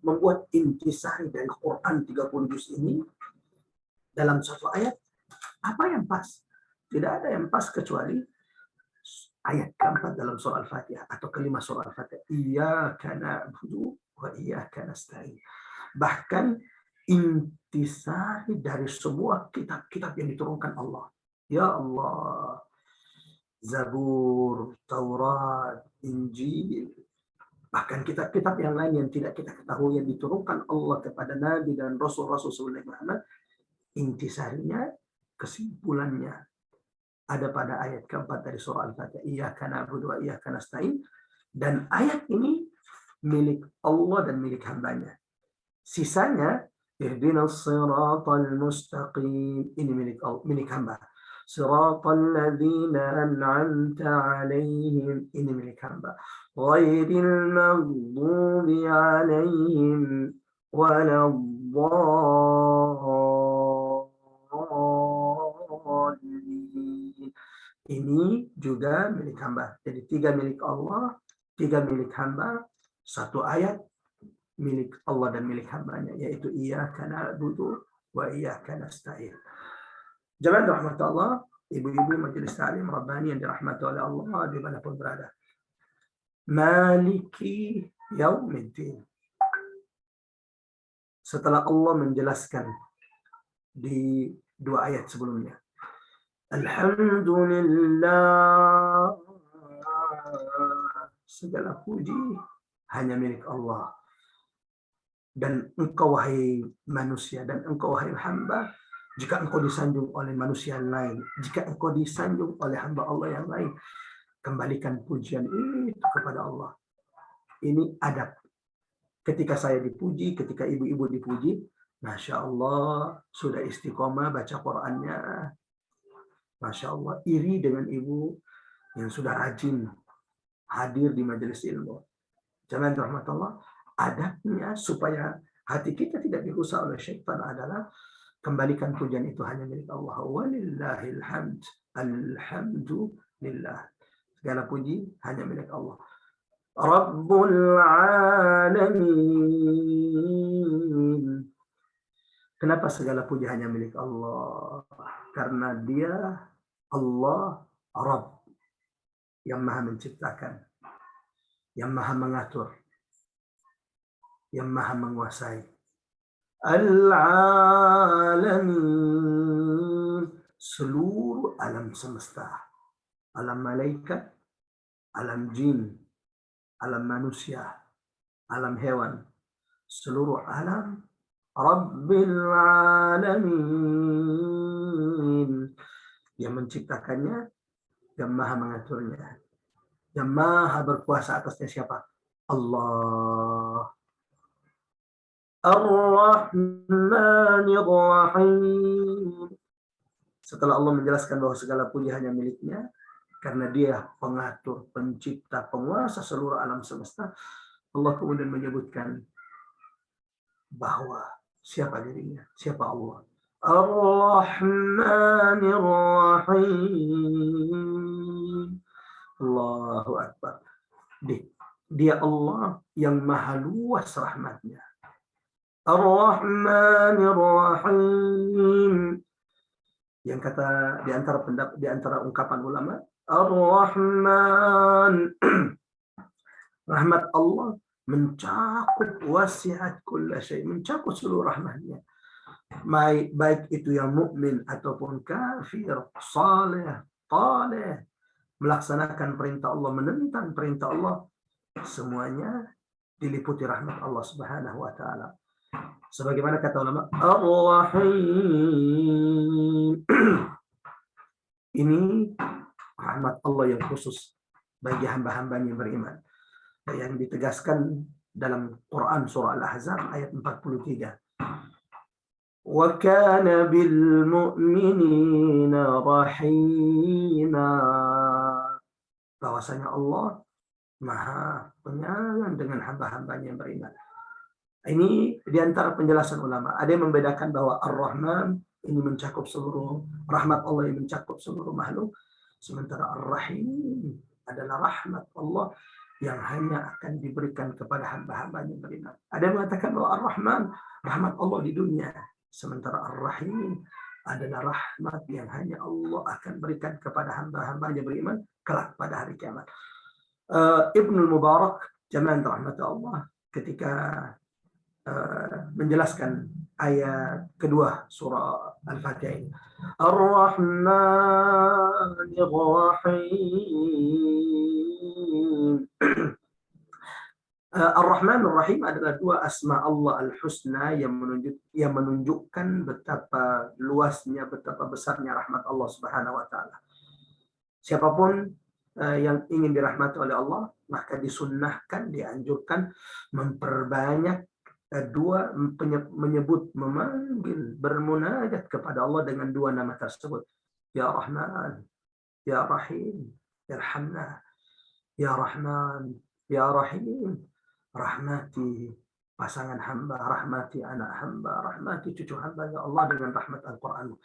membuat intisari dari Quran 30 juz ini dalam satu ayat, apa yang pas? Tidak ada yang pas kecuali ayat keempat dalam surah Al-Fatihah atau kelima surah Al-Fatihah. Iyyaka na'budu wa iyyaka nasta'in. Bahkan intisari dari semua kitab-kitab yang diturunkan Allah. Ya Allah. Zabur, Taurat, Injil, bahkan kitab-kitab yang lain yang tidak kita ketahui yang diturunkan Allah kepada Nabi dan Rasul-Rasul sebelum Muhammad, intisarinya, kesimpulannya ada pada ayat keempat dari surah Al-Fatihah. Iyyaka na'budu wa iyyaka nasta'in. Dan ayat ini milik Allah dan milik hambanya. Sisanya, ihdinas siratal mustaqim. Ini milik hamba. Siratal ladzina an'amta 'alaihim. Ini milik hamba. Ghairil maghdubi 'alaihim waladdallin. Ini juga milik hamba. Jadi 3 milik Allah, 3 milik hamba, 1 ayat milik Allah dan milik hambanya, yaitu iyyaka na'budu wa iyyaka nasta'in. Jamaah rahmat Allah, ibu-ibu majelis ta'lim Rabbani yang dirahmati oleh Allah dimanapun berada. Maliki yaumiddin. Setelah Allah menjelaskan di 2 ayat sebelumnya, Alhamdulillah, segala puji hanya milik Allah. Dan engkau wahai manusia, dan engkau wahai hamba, jika engkau disanjung oleh manusia yang lain, jika engkau disanjung oleh hamba Allah yang lain, kembalikan pujian itu kepada Allah. Ini adab. Ketika saya dipuji, ketika ibu-ibu dipuji, Masya Allah, sudah istiqomah baca Qur'annya. Masya Allah, iri dengan ibu yang sudah rajin hadir di majelis ilmu. Jangan rahmat Allah, adabnya supaya hati kita tidak dirusak oleh syaitan adalah kembalikan pujian itu hanya milik Allah. Walillahil hamd. Alhamdulillah. Segala puji hanya milik Allah. Rabbul alamin. Kenapa segala puji hanya milik Allah? Karena dia Allah Rabb yang maha menciptakan, yang maha mengatur, yang maha menguasai. Al-alamin, seluruh alam semesta, alam malaikat, alam jin, alam manusia, alam hewan, seluruh alam. Rabbil alamin, yang menciptakannya, yang maha mengaturnya, yang maha berkuasa atasnya siapa? Allah. Ar-Rahmanir Rahim, Setelah Allah menjelaskan bahwa segala puji hanya miliknya, karena dia pengatur, pencipta, penguasa seluruh alam semesta, Allah kemudian menyebutkan bahwa siapa dirinya, siapa Allah. Ar-Rahmanir Rahim. Allahu Akbar. Dia Allah yang maha luas rahmatnya. Ar-Rahmanir Rahim. Yang kata di antara ungkapan ulama, Ar-Rahman, rahmat Allah mencakup wasiat kulla syai, mencakup seluruh rahmatnya. Baik itu yang mukmin ataupun kafir, saleh, taleh, melaksanakan perintah Allah, menentang perintah Allah, semuanya diliputi rahmat Allah Subhanahu wa taala. Sebagaimana kata ulama, Ar-Rahim. Ini rahmat Allah yang khusus bagi hamba-hambanya yang beriman. Yang ditegaskan dalam Quran surah Al-Ahzab ayat 43. Wa kana bil mu'minina rahima. Bahwasanya Allah Maha penyayang dengan hamba-hambanya yang beriman. Ini di antara penjelasan ulama. Ada yang membedakan bahwa Ar-Rahman ini mencakup seluruh rahmat Allah yang mencakup seluruh makhluk, sementara Ar-Rahim adalah rahmat Allah yang hanya akan diberikan kepada hamba-hambanya yang beriman. Ada yang mengatakan bahwa Ar-Rahman rahmat Allah di dunia, sementara Ar-Rahim adalah rahmat yang hanya Allah akan berikan kepada hamba-hambanya yang beriman kelak pada hari kiamat. Ibnu Mubarak, jami'an rahmat Allah, ketika menjelaskan ayat kedua surah Al-Fatihah ini. Ar-Rahmanir Rahim. Ar-Rahman Ar-Rahim adalah dua asma Allah Al-Husna yang menunjukkan betapa luasnya, betapa besarnya rahmat Allah Subhanahu wa taala. Siapapun yang ingin dirahmati oleh Allah, maka disunnahkan, dianjurkan memperbanyak menyebut, memanggil, bermunajat kepada Allah dengan dua nama tersebut. Ya Rahman, Ya Rahim, Irhamna. Ya Rahman, Ya Rahim, rahmati pasangan hamba, rahmati anak hamba, rahmati cucu hamba, ya Allah, dengan rahmat Al-Quran.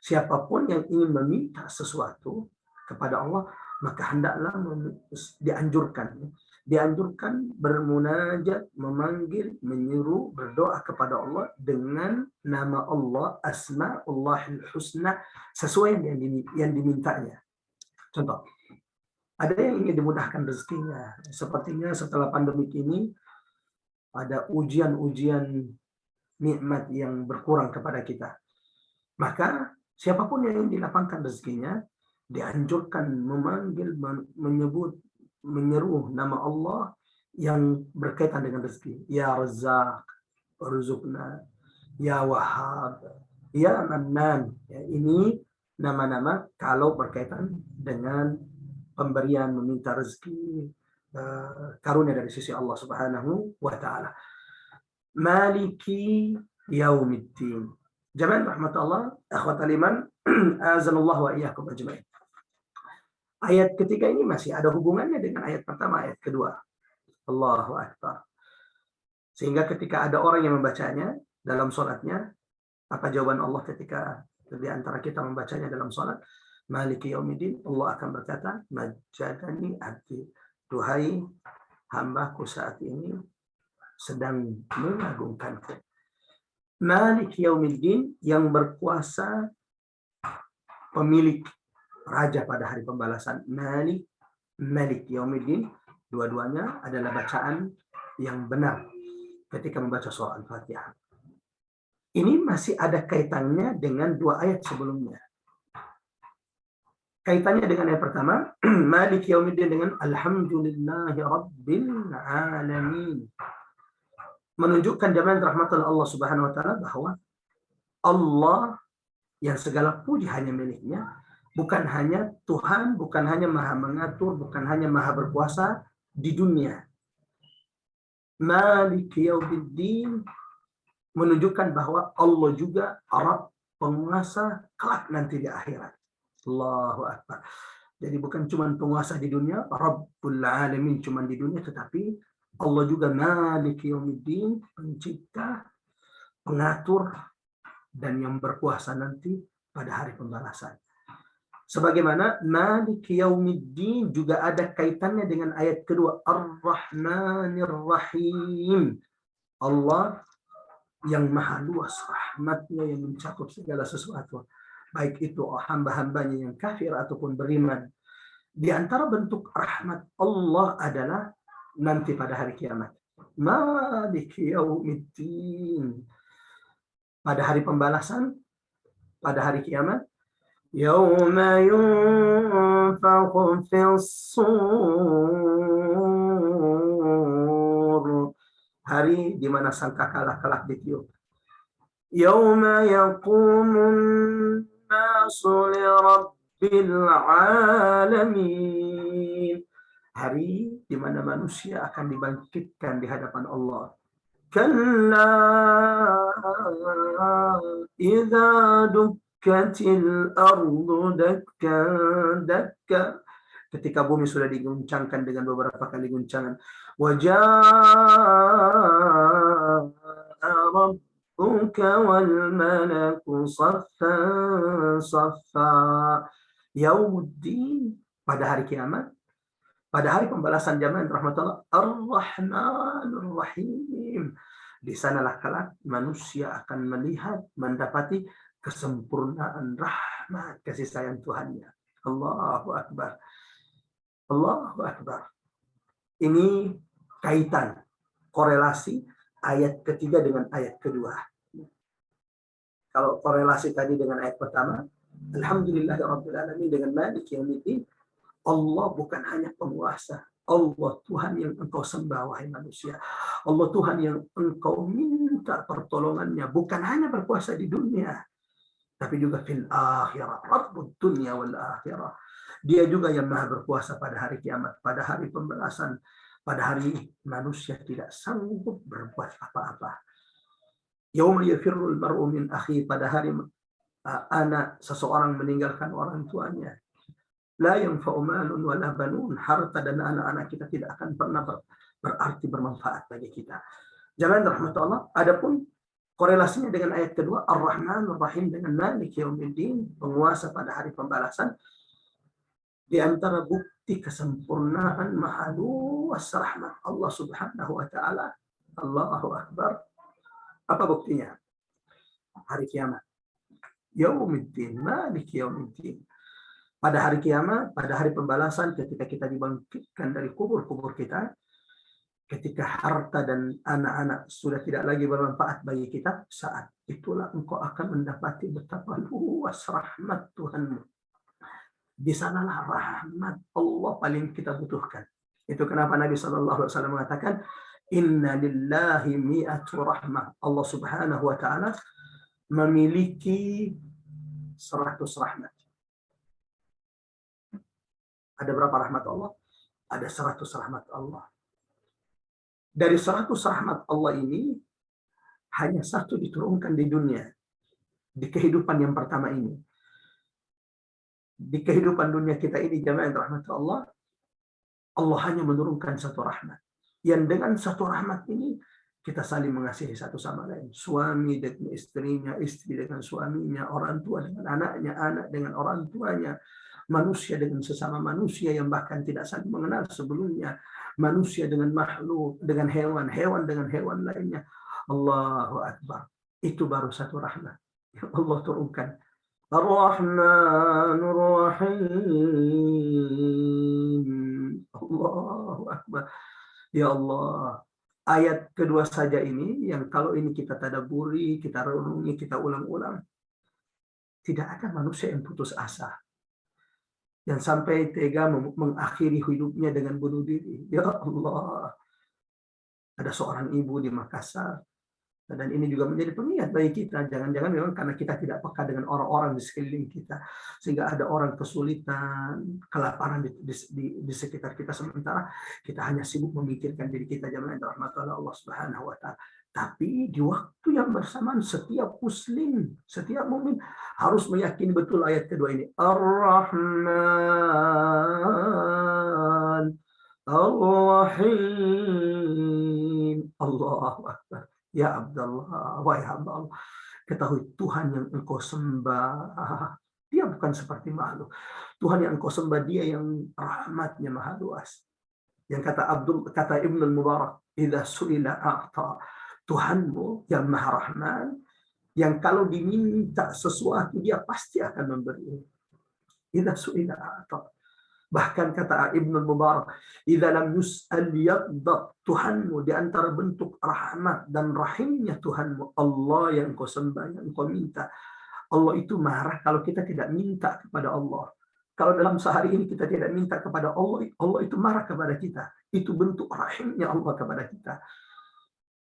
Siapapun yang ingin meminta sesuatu kepada Allah, maka hendaklah dianjurkan bermunajat, memanggil, menyeru, berdoa kepada Allah dengan nama Allah, Asma'ullahil Husna, sesuai yang dimintanya. Contoh, ada yang ingin dimudahkan rezekinya. Sepertinya setelah pandemik ini ada ujian-ujian nikmat yang berkurang kepada kita. Maka siapapun yang ingin dilapangkan rezekinya, dianjurkan memanggil, menyebut, menyeru nama Allah yang berkaitan dengan rezeki. Ya Razzaq, Ruzukna, Ya Wahhab, Ya Mannan. Ya, ini nama-nama kalau berkaitan dengan pemberian, meminta rezeki, karunia dari sisi Allah Subhanahu wa taala. Maliki Yaumiddin. Jamaah rahmatullah, akhwatal iman, azanallahu wa iyyakum ajmain. Ayat ketiga ini masih ada hubungannya dengan ayat pertama, ayat kedua. Allahu Akbar. Sehingga ketika ada orang yang membacanya dalam sholatnya, apa jawaban Allah ketika di antara kita membacanya dalam sholat? Maliki Yaumiddin, Allah akan berkata, Majjadani abdi. Duhai hambaku saat ini sedang mengagungkanku. Maliki Yaumiddin, yang berkuasa, pemilik, raja pada hari pembalasan. Malik Yaumiddin, dua-duanya adalah bacaan yang benar ketika membaca surah Al-Fatihah. Ini masih ada kaitannya dengan dua ayat sebelumnya. Kaitannya dengan ayat pertama, Malik Yaumiddin, dengan Alhamdulillahi Rabbil Alamin. Menunjukkan jami'an rahmatullah Allah Subhanahu wa taala bahwa Allah yang segala puji hanya miliknya, bukan hanya Tuhan, bukan hanya maha mengatur, bukan hanya maha berkuasa di dunia. Maliki Yaumiddin menunjukkan bahwa Allah juga Rabb, penguasa kelak nanti di akhirat. Allahu Akbar. Jadi bukan cuma penguasa di dunia, Rabbul Alamin cuma di dunia, tetapi Allah juga Maliki Yaumiddin, pencipta, pengatur, dan yang berkuasa nanti pada hari pembalasan. Sebagaimana Maliki Yaumiddin juga ada kaitannya dengan ayat kedua, Ar-Rahmanir Rahim. Allah yang maha luas rahmatnya yang mencakup segala sesuatu. Baik itu hamba-hambanya yang kafir ataupun beriman. Di antara bentuk rahmat Allah adalah nanti pada hari kiamat. Maliki Yaumiddin. Pada hari pembalasan, pada hari kiamat, Yauma yunfakhu fis-sur. Hari di mana sangkakala kelak ditiup. Yauma yaqumun nasu li rabbil alamin. Hari di mana manusia akan dibangkitkan di hadapan Allah. Kalla idza dukkatil ardu dakkan dakka. Ketika bumi sudah diguncangkan dengan beberapa kali guncangan. Wajaa rabbuka wal malaku saffan saffa. Yaumuddin, pada hari kiamat, pada hari pembalasan jamaah rahmatullah, Ar-Rahmanur Rahim. Di sanalah kelak manusia akan melihat, mendapati kesempurnaan rahmat kasih sayang Tuhannya. Allahu Akbar. Allahu Akbar. Ini kaitan, korelasi ayat ketiga dengan ayat kedua. Kalau korelasi tadi dengan ayat pertama, Alhamdulillahirabbil alamin dengan Maliki Yaumiddin, Allah bukan hanya penguasa. Allah Tuhan yang engkau sembah, wahai manusia. Allah Tuhan yang engkau minta pertolongannya. Bukan hanya berkuasa di dunia, tapi juga fil akhirat. Rabbud dunya wal akhirah. Dia juga yang maha berkuasa pada hari kiamat, pada hari pembalasan, pada hari manusia tidak sanggup berbuat apa-apa. Yauma yafirrul mar'u min akhi, pada hari anak seseorang meninggalkan orang tuanya. La yanfa'u malun wala banun, harta dan anak-anak kita tidak akan pernah berarti bermanfaat bagi kita. Jangan rahmatullah. Adapun korelasinya dengan ayat kedua, Ar-Rahmanur Rahim dengan Maliki Yaumiddin, penguasa pada hari pembalasan, di antara bukti kesempurnaan maha luas rahmat Allah Subhanahu wa taala. Allahu Akbar. Apa buktinya? Hari kiamat. Yaumiddin, Maliki Yaumiddin. Pada hari kiamat, pada hari pembalasan, ketika kita dibangkitkan dari kubur-kubur kita, ketika harta dan anak-anak sudah tidak lagi bermanfaat bagi kita, saat itulah engkau akan mendapati betapa luas rahmat Tuhanmu. Di sanalah rahmat Allah paling kita butuhkan. Itu kenapa Nabi SAW mengatakan, Inna lillahi mi'atu rahmah. Allah Subhanahu wa ta'ala memiliki 100 rahmat. Ada berapa rahmat Allah? Ada 100 rahmat Allah. Dari 100 rahmat Allah ini, hanya satu diturunkan di dunia. Di kehidupan yang pertama ini. Di kehidupan dunia kita ini, jamaah rahmat Allah, Allah hanya menurunkan satu rahmat. Yang dengan satu rahmat ini, kita saling mengasihi satu sama lain. Suami dengan istrinya, istri dengan suaminya, orang tua dengan anaknya, anak dengan orang tuanya, manusia dengan sesama manusia yang bahkan tidak saling mengenal sebelumnya, manusia dengan makhluk, dengan hewan, hewan dengan hewan lainnya. Allahu Akbar. Itu baru satu rahmat yang Allah turunkan. Ar-Rahmanur Rahim. Allahu Akbar. Ya Allah. Ayat kedua saja ini, yang kalau ini kita tadabburi, kita renungi, kita ulang-ulang, tidak ada manusia yang putus asa. Yang sampai tega mengakhiri hidupnya dengan bunuh diri. Ya Allah. Ada seorang ibu di Makassar. Dan ini juga menjadi pengingat bagi kita. Jangan-jangan memang karena kita tidak peka dengan orang-orang di sekeliling kita, sehingga ada orang kesulitan, kelaparan di sekitar kita, sementara kita hanya sibuk memikirkan diri kita. Jamaah rahmatullah Allah Subhanahu wa Ta'ala. Tapi di waktu yang bersamaan setiap muslim, setiap mukmin harus meyakini betul ayat kedua ini. Ar-Rahman Ar-Rahim. Allahu Akbar. Ya Abdullah, wahai hamba Allah, ketahui Tuhan yang engkau sembah, dia bukan seperti makhluk. Tuhan yang engkau sembah, dia yang rahmatnya maha luas. Yang kata Ibnu Mubarak, idza su'ila a'ta. Tuhanmu yang maha rahman, yang kalau diminta sesuatu dia pasti akan memberi. Idza su'ila a'ta. Bahkan kata Ibnu Mubarak, idza lam yus'al yadda. Tuhanmu di antara bentuk rahmat dan rahimnya Tuhanmu, Allah yang kau sembah, yang kau minta. Allah itu marah kalau kita tidak minta kepada Allah. Kalau dalam sehari ini kita tidak minta kepada Allah, Allah itu marah kepada kita. Itu bentuk rahimnya Allah kepada kita.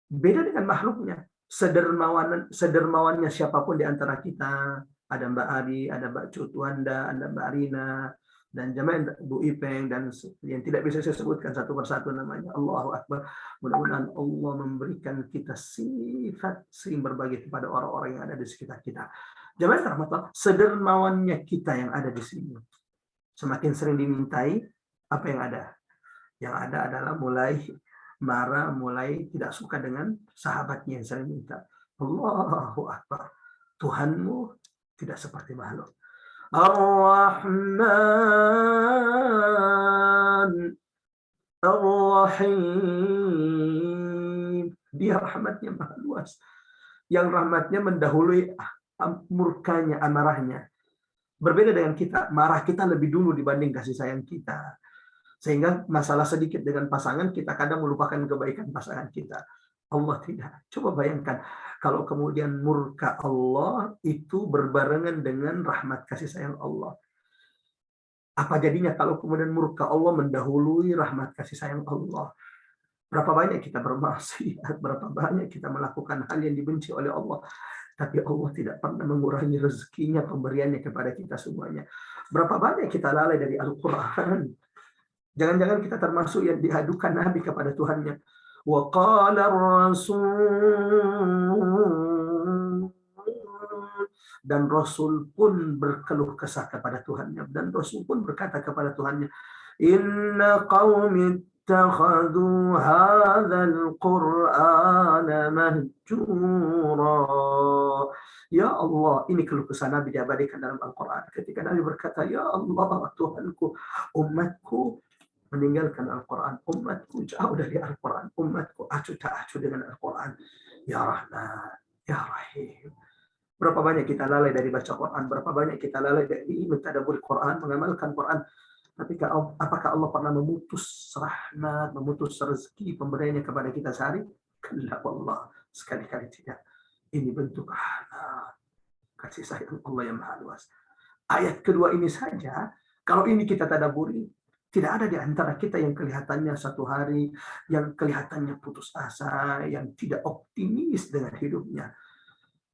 Beda dengan makhluknya. Sedermawannya siapapun di antara kita. Ada Mbak Ari, ada Mbak Cutuanda, ada Mbak Arina, dan jamaah Bu Ipeng, dan yang tidak bisa saya sebutkan satu persatu namanya. Allahu Akbar. Mudah-mudahan Allah memberikan kita sifat sering berbagi kepada orang-orang yang ada di sekitar kita. Jamaah rahmatullah, sedermawannya kita yang ada di sini. Semakin sering dimintai, apa yang ada? Yang ada adalah mulai marah, mulai tidak suka dengan sahabatnya yang sering minta. Allahu Akbar. Tuhanmu tidak seperti makhluk. Ar-Rahman Ar-Rahim. Dia rahmatnya maha luas. Yang rahmatnya mendahului murkanya, amarahnya. Berbeda dengan kita. Marah kita lebih dulu dibanding kasih sayang kita. Sehingga masalah sedikit dengan pasangan, kita kadang melupakan kebaikan pasangan kita. Allah tidak. Coba bayangkan, kalau kemudian murka Allah itu berbarengan dengan rahmat kasih sayang Allah. Apa jadinya kalau kemudian murka Allah mendahului rahmat kasih sayang Allah? Berapa banyak kita bermaksiat, berapa banyak kita melakukan hal yang dibenci oleh Allah. Tapi Allah tidak pernah mengurangi rezekinya, pemberiannya kepada kita semuanya. Berapa banyak kita lalai dari Al-Quran. Jangan-jangan kita termasuk yang diadukan Nabi kepada Tuhannya. Wa qala ar-rasul, dan Rasul pun berkeluh kesah kepada Tuhannya, dan Rasul pun berkata kepada Tuhannya, inna qaumi ittakhadhu hadzal qur'ana mahjura. Ya Allah, ini keluh kesah Nabi diabadikan dalam Al-Quran. Ketika Nabi berkata, ya Allah, Tuhanku, umatku meninggalkan Al-Quran, umatku jauh dari Al-Quran, umatku acuh tak acuh dengan Al-Quran. Ya Rahman, Ya Rahim. Berapa banyak kita lalai dari baca Quran, berapa banyak kita lalai dari mentadabbur Quran, mengamalkan Quran. Tapi apakah Allah pernah memutus rahmat, memutus rezeki pemberiannya kepada kita sehari? Kalla wallah, sekali-kali tidak. Ini bentuk rahmat, kasih sayang Allah yang maha luas. Ayat kedua ini saja, kalau ini kita tadabburi, tidak ada di antara kita yang kelihatannya satu hari, yang kelihatannya putus asa, yang tidak optimis dengan hidupnya.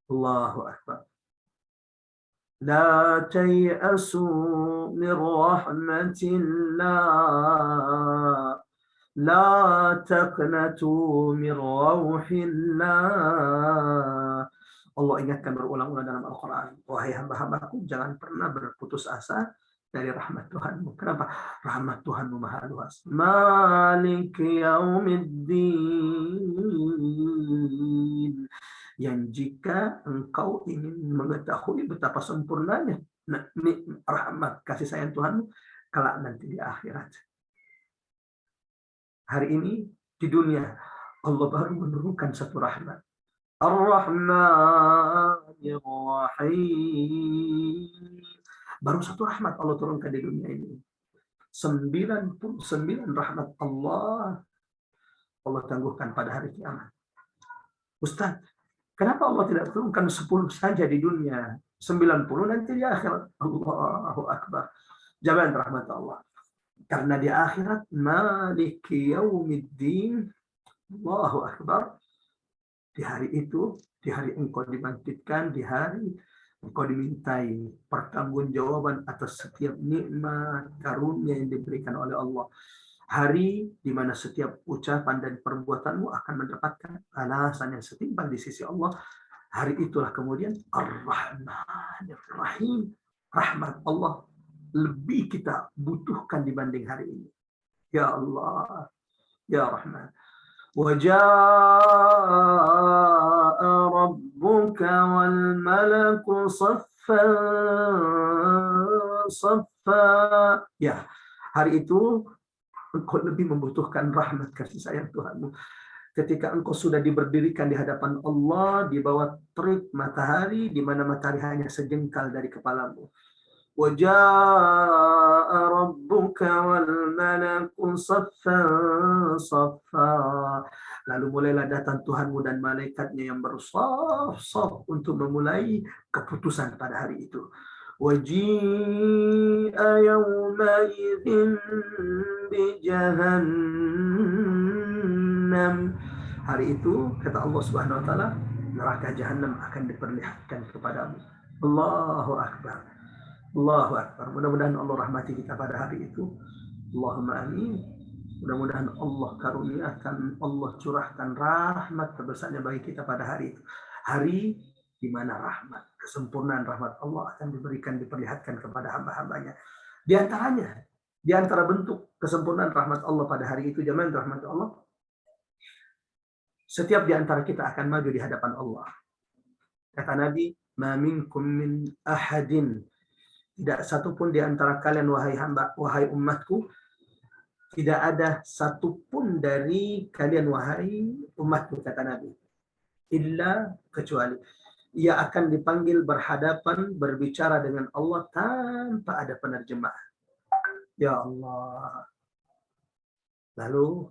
Allahu Akbar. La tay'asu min rahmatillah. La taqnatu min rauhillah. Allah ingatkan berulang-ulang dalam Al-Quran. Wahai hamba-hambaku, jangan pernah berputus asa dari rahmat Tuhanmu. Kenapa? Rahmat Tuhanmu maha luas. Malik yaumiddin. Yang jika engkau ingin mengetahui betapa sempurnanya rahmat kasih sayang Tuhanmu, kelak nanti di akhirat. Hari ini di dunia Allah baru menurunkan satu rahmat. Ar-Rahmanir-Rahim. Baru satu rahmat Allah turunkan di dunia ini. 99 rahmat Allah tangguhkan pada hari kiamat. Ustaz, kenapa Allah tidak turunkan 10 saja di dunia? 90 nanti di akhirat. Allahu Akbar. Jamaah rahmat Allah. Karena di akhirat Maliki Yaumiddin. Allahu Akbar. Di hari itu, di hari engkau dibangkitkan, di hari engkau dimintai pertanggungjawaban atas setiap nikmat karunia yang diberikan oleh Allah. Hari di mana setiap ucapan dan perbuatanmu akan mendapatkan balasan yang setimpal di sisi Allah. Hari itulah kemudian Ar-Rahman Ar-Rahim. Rahmat Allah lebih kita butuhkan dibanding hari ini. Ya Allah, Ya Rahman. وجاء ربك والملك صفا صفا. Ya, hari itu engkau lebih membutuhkan rahmat kasih sayang Tuhanmu. Ketika engkau sudah diberdirikan di hadapan Allah di bawah terik matahari, di mana matahari hanya sejengkal dari kepalamu. وَجَاءَ رَبُّكَ وَالْمَلَكُ صَفًّا صَفًّا. Lalu mulailah datang Tuhanmu dan malaikatnya yang bersaf-saf untuk memulai keputusan pada hari itu. وَجِيءَ يَوْمَئِذٍ بِجَهَنَّمَ. Hari itu, kata Allah Subhanahu wa taala, neraka Jahannam akan diperlihatkan kepadamu. Allahu Akbar. Allahu Akbar. Mudah-mudahan Allah rahmati kita pada hari itu. Allahumma amin. Mudah-mudahan Allah karuniakan, Allah curahkan rahmat terbesarnya bagi kita pada hari itu. Hari di mana rahmat, kesempurnaan rahmat Allah akan diberikan, diperlihatkan kepada hamba-hambanya. Di antaranya, di antara bentuk kesempurnaan rahmat Allah pada hari itu, jemaah rahmat Allah, setiap di antara kita akan maju di hadapan Allah. Kata Nabi, "Ma minkum min ahadin." Tidak satupun di antara kalian, wahai hamba, wahai umatku, tidak ada satupun dari kalian, wahai umatku, kata Nabi, illa, kecuali ia akan dipanggil berhadapan, berbicara dengan Allah tanpa ada penerjemah. Ya Allah. Lalu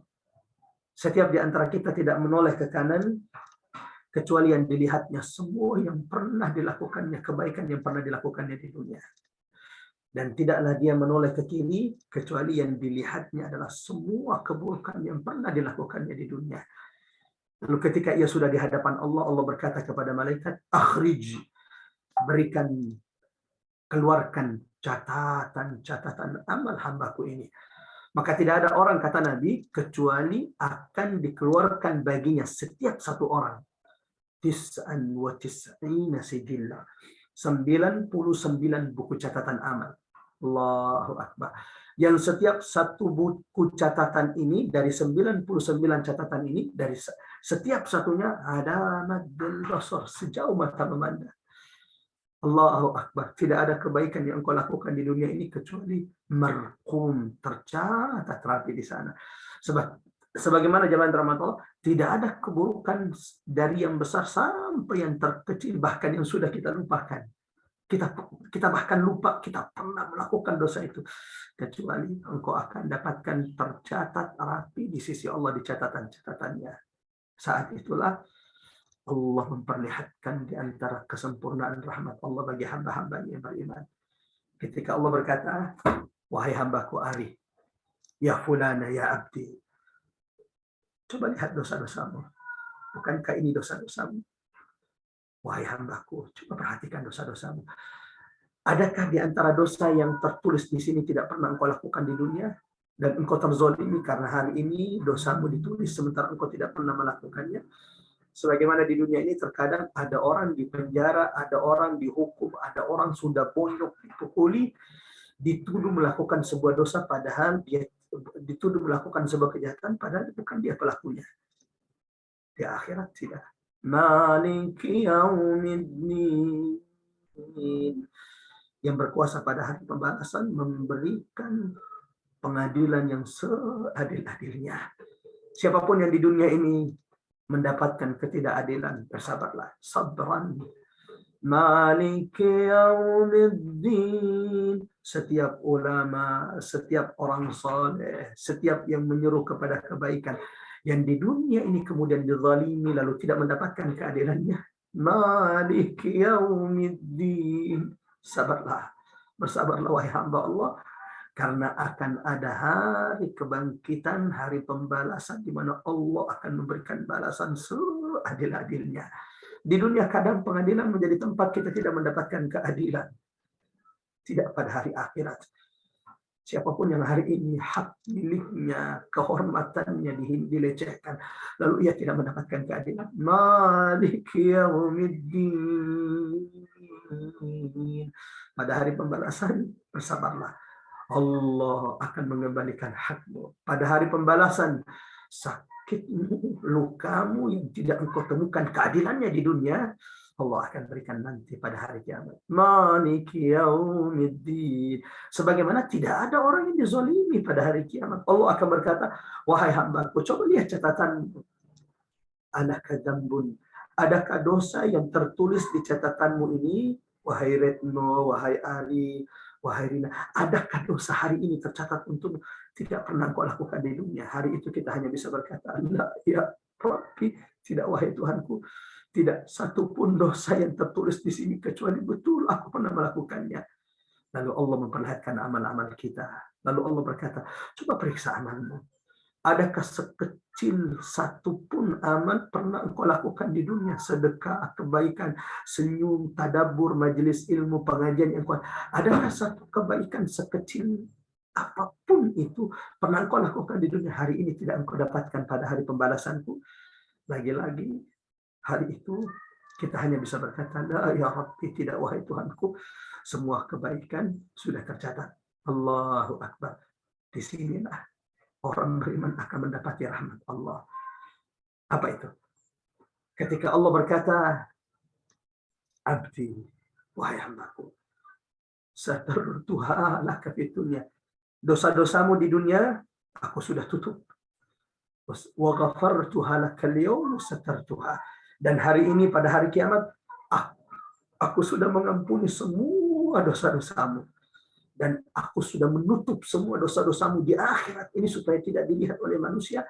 setiap di antara kita tidak menoleh ke kanan kecuali yang dilihatnya semua yang pernah dilakukannya, kebaikan yang pernah dilakukannya di dunia. Dan tidaklah dia menoleh ke kiri kecuali yang dilihatnya adalah semua keburukan yang pernah dilakukannya di dunia. Lalu ketika ia sudah di hadapan Allah, Allah berkata kepada malaikat, "Akhrij," berikan, keluarkan catatan amal hambaku ini. Maka tidak ada orang, kata Nabi, kecuali akan dikeluarkan baginya setiap satu orang 99 sijillah, 99 buku catatan amal. Allahu Akbar. Yang setiap satu buku catatan ini, dari 99 catatan ini, dari setiap satunya ada maddal basar, sejauh mata memandang. Allahu Akbar. Tidak ada kebaikan yang engkau lakukan di dunia ini kecuali marqum, tercatat rapi di sana. Sebagaimana jemaah rahmat Allah, tidak ada keburukan dari yang besar sampai yang terkecil, bahkan yang sudah kita lupakan. Kita bahkan lupa kita pernah melakukan dosa itu, kecuali engkau akan dapatkan tercatat rapi di sisi Allah di catatan-catatannya. Saat itulah Allah memperlihatkan di antara kesempurnaan rahmat Allah bagi hamba-hambanya yang beriman. Ketika Allah berkata, "Wahai hambaku Ari, ya fulana ya abdi." Coba lihat dosa-dosamu. Bukankah ini dosa-dosamu? Wahai hambaku, coba perhatikan dosa-dosamu. Adakah di antara dosa yang tertulis di sini tidak pernah engkau lakukan di dunia? Dan engkau terzolimi karena hari ini dosamu ditulis sementara engkau tidak pernah melakukannya. Sebagaimana di dunia ini terkadang ada orang di penjara, ada orang dihukum, ada orang sudah bonyok, dipukuli, dituduh melakukan sebuah dosa padahal dia dituduh melakukan sebuah kejahatan padahal bukan dia pelakunya. Di akhirat tidak. Maliki yaumiddin, yang berkuasa pada hari pembalasan, memberikan pengadilan yang seadil-adilnya. Siapapun yang di dunia ini mendapatkan ketidakadilan, bersabarlah, sabran. Maliki yaumiddin. Setiap ulama, setiap orang saleh, setiap yang menyuruh kepada kebaikan, yang di dunia ini kemudian dizalimi lalu tidak mendapatkan keadilannya. Maliki yaumiddin. Sabarlah, bersabarlah wahai hamba Allah, karena akan ada hari kebangkitan, hari pembalasan di mana Allah akan memberikan balasan seadil-adilnya. Di dunia kadang pengadilan menjadi tempat kita tidak mendapatkan keadilan. Tidak pada hari akhirat. Siapapun yang hari ini hak miliknya, kehormatannya dilecehkan, lalu ia tidak mendapatkan keadilan. Maliki yaumiddin. Pada hari pembalasan, bersabarlah. Allah akan mengembalikan hakmu. Pada hari pembalasan, sakitmu, lukamu yang tidak engkau temukan keadilannya di dunia, Allah akan berikan nanti pada hari kiamat. Maliki yaumiddin. Sebagaimana tidak ada orang yang dizalimi pada hari kiamat. Allah akan berkata, wahai hambaku, coba lihat catatanmu. Alaka dzambun. Adakah dosa yang tertulis di catatanmu ini? Wahai Retno, wahai Ari, wahai Rina, adakah dosa hari ini tercatat untuk tidak pernah kau lakukan di dunia? Hari itu kita hanya bisa berkata, la ya Rabbi, tidak wahai Tuhanku, tidak satu pun dosa yang tertulis di sini kecuali betul aku pernah melakukannya. Lalu Allah memperlihatkan amal-amal kita. Lalu Allah berkata, coba periksa amalmu. Adakah sekecil satu pun amal pernah engkau lakukan di dunia? Sedekah, kebaikan, senyum, tadabbur, majelis ilmu, pengajian yang kuat. Adakah satu kebaikan sekecil apapun itu pernah engkau lakukan di dunia? Hari ini tidak engkau dapatkan pada hari pembalasanku. Lagi-lagi hari itu kita hanya bisa berkata, la ya Rabbi, tidak wahai Tuhanku, semua kebaikan sudah tercatat. Allahu Akbar. Di sinilah orang beriman akan mendapati rahmat Allah. Apa itu? Ketika Allah berkata, abdi, wahai hambaku, satartuha laka fid dunya. Dosa-dosamu di dunia aku sudah tutup. Wa ghafartuha laka al-yawm satartuha. Dan hari ini pada hari kiamat aku sudah mengampuni semua dosa-dosamu. Dan aku sudah menutup semua dosa-dosamu di akhirat ini supaya tidak dilihat oleh manusia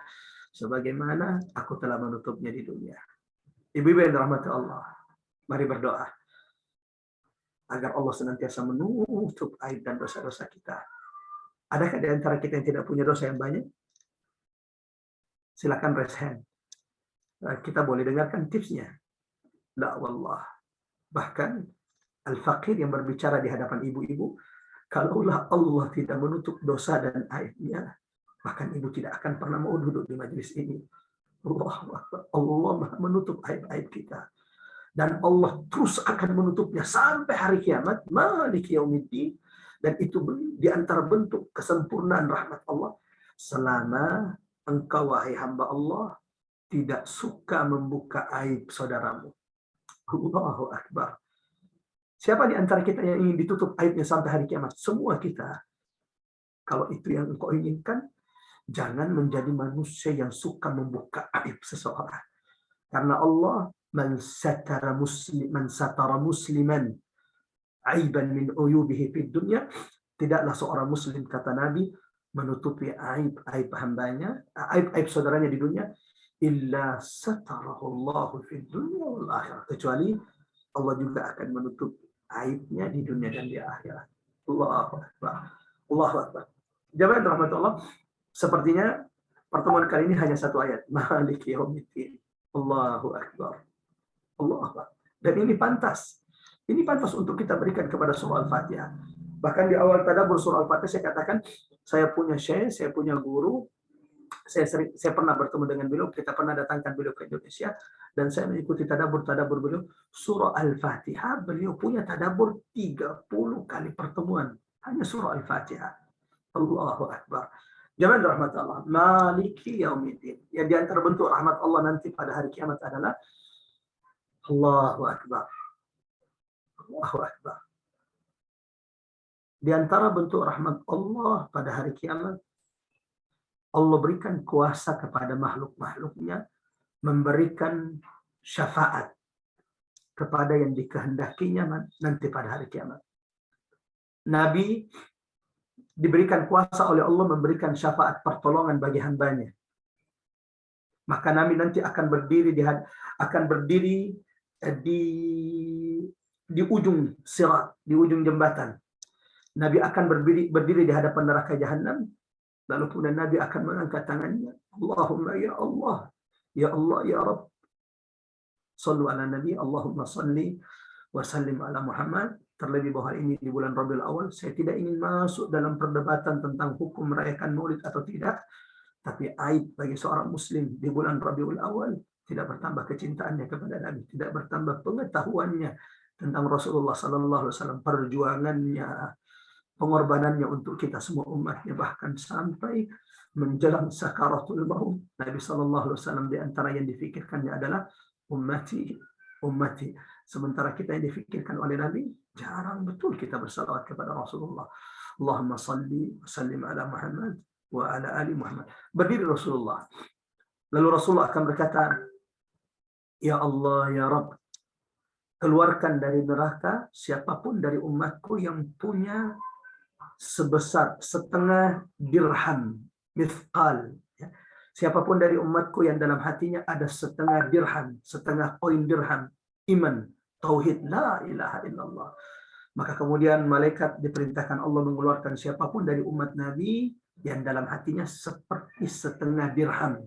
sebagaimana aku telah menutupnya di dunia. Ibu-ibu yang dirahmati Allah, mari berdoa agar Allah senantiasa menutup aib dan dosa-dosa kita. Adakah di antara kita yang tidak punya dosa yang banyak? Silakan raise hand. Kita boleh dengarkan tipsnya. La wallah. Bahkan al-faqir yang berbicara di hadapan ibu-ibu, kalaulah Allah tidak menutup dosa dan aibnya, bahkan ibu tidak akan pernah mau duduk di majelis ini. Allah Maha menutup aib-aib kita. Dan Allah terus akan menutupnya sampai hari kiamat. Maliki yaumiddin. Dan itu di antara bentuk kesempurnaan rahmat Allah. Selama engkau, wahai hamba Allah, tidak suka membuka aib saudaramu. Allahu Akbar. Siapa di antara kita yang ingin ditutup aibnya sampai hari kiamat? Semua kita. Kalau itu yang engkau inginkan, jangan menjadi manusia yang suka membuka aib seseorang. Karena Allah man satara musliman aiban min uyubihi fid dunya, tidaklah seorang muslim, kata Nabi, menutupi aib hambanya, aib saudaranya di dunia, illa satarahu Allahu fid dunya wal akhirah, kecuali Allah juga akan menutup aibnya di dunia dan di akhirat. Allahu Akbar. Allahu Akbar. Jamaah rahmatullah, sepertinya pertemuan kali ini hanya satu ayat. Maliki yaumiddin. Allahu Akbar. Allahu Akbar. Dan ini pantas. Ini pantas untuk kita berikan kepada surah Al-Fatihah. Bahkan di awal tadabbur surah Al-Fatihah saya katakan, saya punya syekh, saya punya guru, saya pernah bertemu dengan beliau, kita pernah datangkan beliau ke Indonesia, dan saya mengikuti tadabbur beliau. Surah Al-Fatihah, beliau punya tadabbur 30 kali pertemuan. Hanya surah Al-Fatihah. Allahu Akbar. Jangan rahmat Allah. Maliki yaumiddin. Yang di antara bentuk rahmat Allah nanti pada hari kiamat adalah Allahu Akbar. Allahu Akbar. Di antara bentuk rahmat Allah pada hari kiamat, Allah berikan kuasa kepada makhluk-makhluknya memberikan syafaat kepada yang dikehendakinya nanti pada hari kiamat. Nabi diberikan kuasa oleh Allah memberikan syafaat pertolongan bagi hambanya. Maka Nabi nanti akan berdiri di ujung sirat, di ujung jembatan. Nabi akan berdiri di hadapan neraka jahanam. Lalu kemudian Nabi akan mengangkat tangannya. Allahumma ya Allah, ya Allah, ya Rabb. Sallu ala Nabi, Allahumma salli wa sallim ala Muhammad. Terlebih bahwa ini di bulan Rabiul Awal, saya tidak ingin masuk dalam perdebatan tentang hukum merayakan Maulid atau tidak, tapi aib bagi seorang muslim di bulan Rabiul Awal tidak bertambah kecintaannya kepada Nabi, tidak bertambah pengetahuannya tentang Rasulullah sallallahu alaihi wasallam, perjuangannya, pengorbanannya untuk kita semua umatnya, bahkan sampai menjelang sakaratul maut. Nabi sallallahu alaihi wasallam di antara yang difikirkannya adalah ummati, ummati. Sementara kita yang difikirkan oleh Nabi, jarang betul kita bersalawat kepada Rasulullah. Allahumma salli wa sallim ala Muhammad wa ala ali Muhammad. Berdiri Rasulullah. Lalu Rasulullah akan berkata, ya Allah, ya Rabb, keluarkan dari neraka siapapun dari umatku yang punya sebesar setengah dirham, mithqal. Siapapun dari umatku yang dalam hatinya ada setengah dirham, setengah koin dirham, iman, tauhid, la ilaha illallah. Maka kemudian malaikat diperintahkan Allah mengeluarkan siapapun dari umat Nabi yang dalam hatinya seperti setengah dirham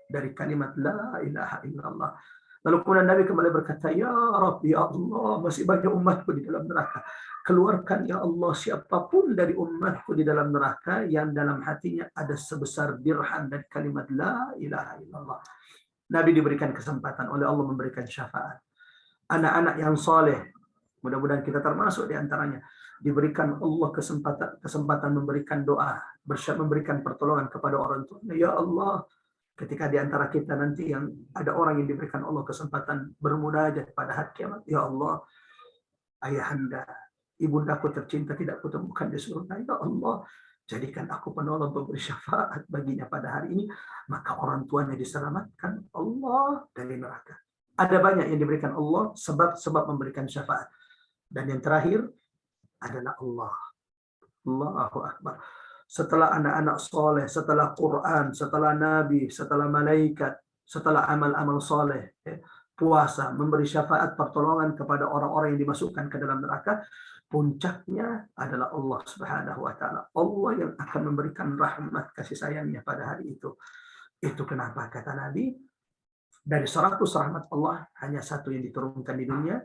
dari kalimat la ilaha illallah. Lalu kemudian Nabi kembali berkata, ya Rabbi, ya Allah, masih banyak umatku di dalam neraka. Keluarkan ya Allah siapapun dari umatku di dalam neraka yang dalam hatinya ada sebesar dirham dari kalimat la ilaha illallah. Nabi diberikan kesempatan oleh Allah memberikan syafaat. Anak-anak yang soleh, mudah-mudahan kita termasuk di antaranya, diberikan Allah kesempatan memberikan doa, memberikan pertolongan kepada orang tuanya. Ya Allah, ketika di antara kita nanti yang ada orang yang diberikan Allah kesempatan bermunajat pada hari kiamat, ya Allah, ayahanda, ibundaku tercinta tidak kutemukan di surga. Ya Allah, jadikan aku penolong memberi syafaat baginya pada hari ini, maka orang tuanya diselamatkan Allah dari neraka. Ada banyak yang diberikan Allah sebab memberikan syafaat. Dan yang terakhir adalah Allah. Allahu Akbar. Setelah anak-anak soleh, setelah Quran, setelah Nabi, setelah malaikat, setelah amal-amal soleh, puasa, memberi syafaat pertolongan kepada orang-orang yang dimasukkan ke dalam neraka, puncaknya adalah Allah Subhanahu wa taala. Allah yang akan memberikan rahmat kasih sayangnya pada hari itu. Itu kenapa kata Nabi, dari 100 rahmat Allah hanya satu yang diturunkan di dunia,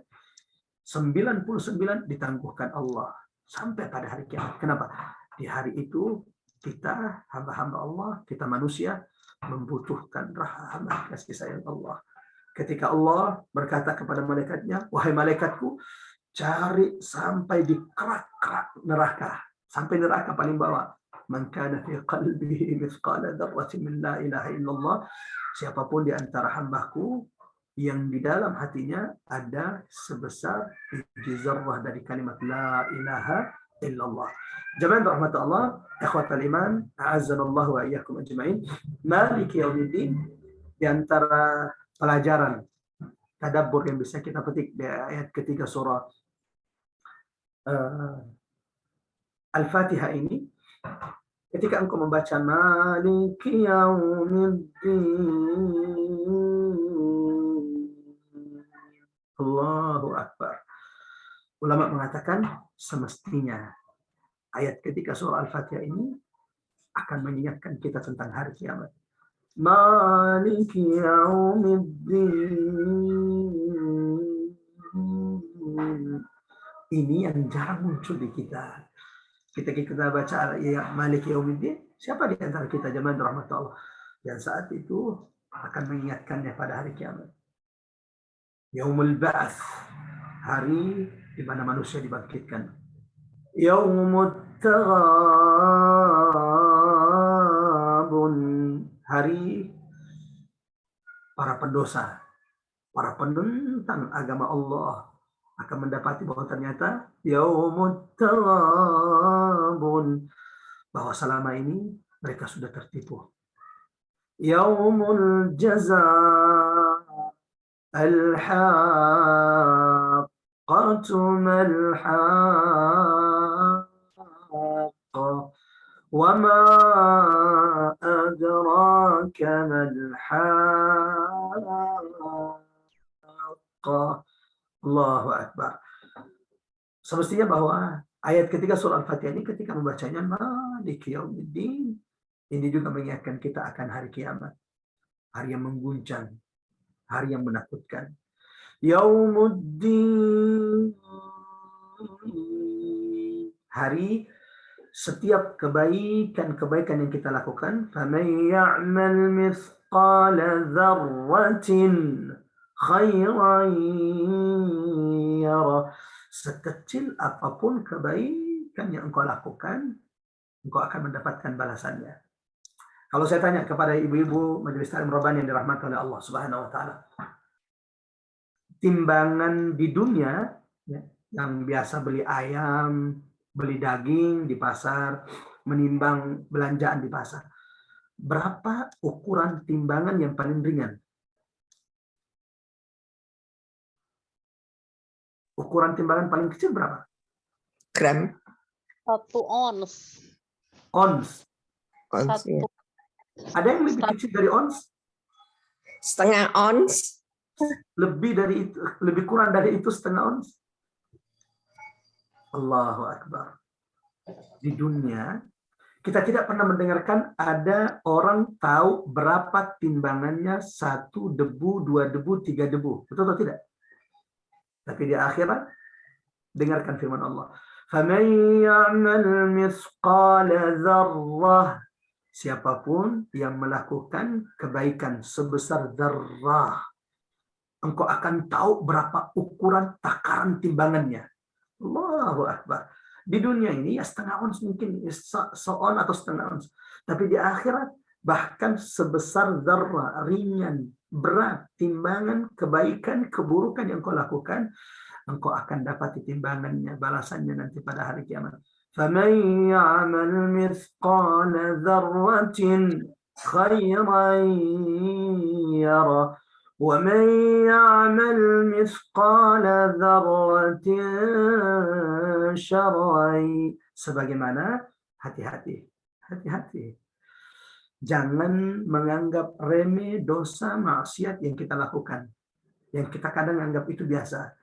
99 ditangguhkan Allah sampai pada hari kiamat. Kenapa? Di hari itu kita hamba-hamba Allah, kita manusia membutuhkan rahmat kasih sayang Allah. Ketika Allah berkata kepada malaikatnya, wahai malaikatku, cari sampai di kerak-kerak neraka, sampai neraka paling bawah. Man kana fi qalbihi mithqala dzarratin min la ilaha illallah, siapapun di antara hambaku yang di dalam hatinya ada sebesar biji zarrah dari kalimat la ilaha illallah. Jamaah rahmat Allah, ikhwatal iman, a'azzanallahu wa iyyakum ajma'in. Maliki yaumiddin, di antara pelajaran tadabbur yang bisa kita petik di ayat ketiga surah Al-Fatihah ini, ketika engkau membaca Maliki yaumiddin, Allahu Akbar. Ulama mengatakan semestinya ayat ketika surah Al-Fatihah ini akan mengingatkan kita tentang hari kiamat. Maliki yaumiddin. Ini yang jarang muncul di kita. Ketika kita baca ya Maliki yaumiddin, siapa di antara kita jemaah rahmat Allah yang saat itu akan mengingatkannya pada hari kiamat? Yaumul Ba'ats, hari di mana manusia dibangkitkan. Yaumut Taghabun, hari para pendosa, para penentang agama Allah akan mendapati bahwa ternyata Yaumut Taghabun, bahwa selama ini mereka sudah tertipu. Yaumul Jazaa Al-Haqqatu Mal-Haqqa wa ma adraka Mal-Haqqa. Allahu Akbar. Semestinya bahwa ayat ketiga surah Al-Fatihah ini ketika membacanya Maliki yaumiddin, ini juga mengingatkan kita akan hari kiamat. Hari yang mengguncang, hari yang menakutkan. Yaumuddin. Hari setiap kebaikan yang kita lakukan, faman ya'mal mithqala dzarratin khairan yara. Sekecil apapun kebaikan yang engkau lakukan, engkau akan mendapatkan balasannya. Kalau saya tanya kepada ibu-ibu Majelis Taklim Rabbani yang dirahmati oleh Allah Subhanahu wa taala, timbangan di dunia ya, yang biasa beli ayam, beli daging di pasar, menimbang belanjaan di pasar. Berapa ukuran timbangan yang paling ringan? Ukuran timbangan paling kecil berapa? Gram. 1 ons. Ons. Ons, ya. Ada yang lebih kecil dari ons? Setengah ons. Lebih dari itu, lebih kurang dari itu setengah ons. Allahu Akbar. Di dunia kita tidak pernah mendengarkan ada orang tahu berapa timbangannya 1 debu, 2 debu, 3 debu. Betul atau tidak? Tapi di akhirat dengarkan firman Allah. فَمَنْ يَعْمَلْ مِثْقَالَ ذَرَّةٍ. Siapapun yang melakukan kebaikan sebesar dzarrah, engkau akan tahu berapa ukuran takaran timbangannya. Allahu Akbar. Di dunia ini ya setengah ons mungkin, seon atau setengah ons. Tapi di akhirat bahkan sebesar dzarrah, ringan, berat, timbangan kebaikan, keburukan yang kau lakukan, engkau akan dapat timbangannya, balasannya nanti pada hari kiamat. فَمَنْ يَعْمَلْ مِثْقَالَ ذَرَّةٍ خَيْرًا يَرَهُ وَمَنْ يَعْمَلْ مِثْقَالَ ذَرَّةٍ شَرًّا. Sebagaimana hati-hati. Jangan menganggap remeh dosa maksiat yang kita lakukan. Yang kita kadang anggap itu biasa.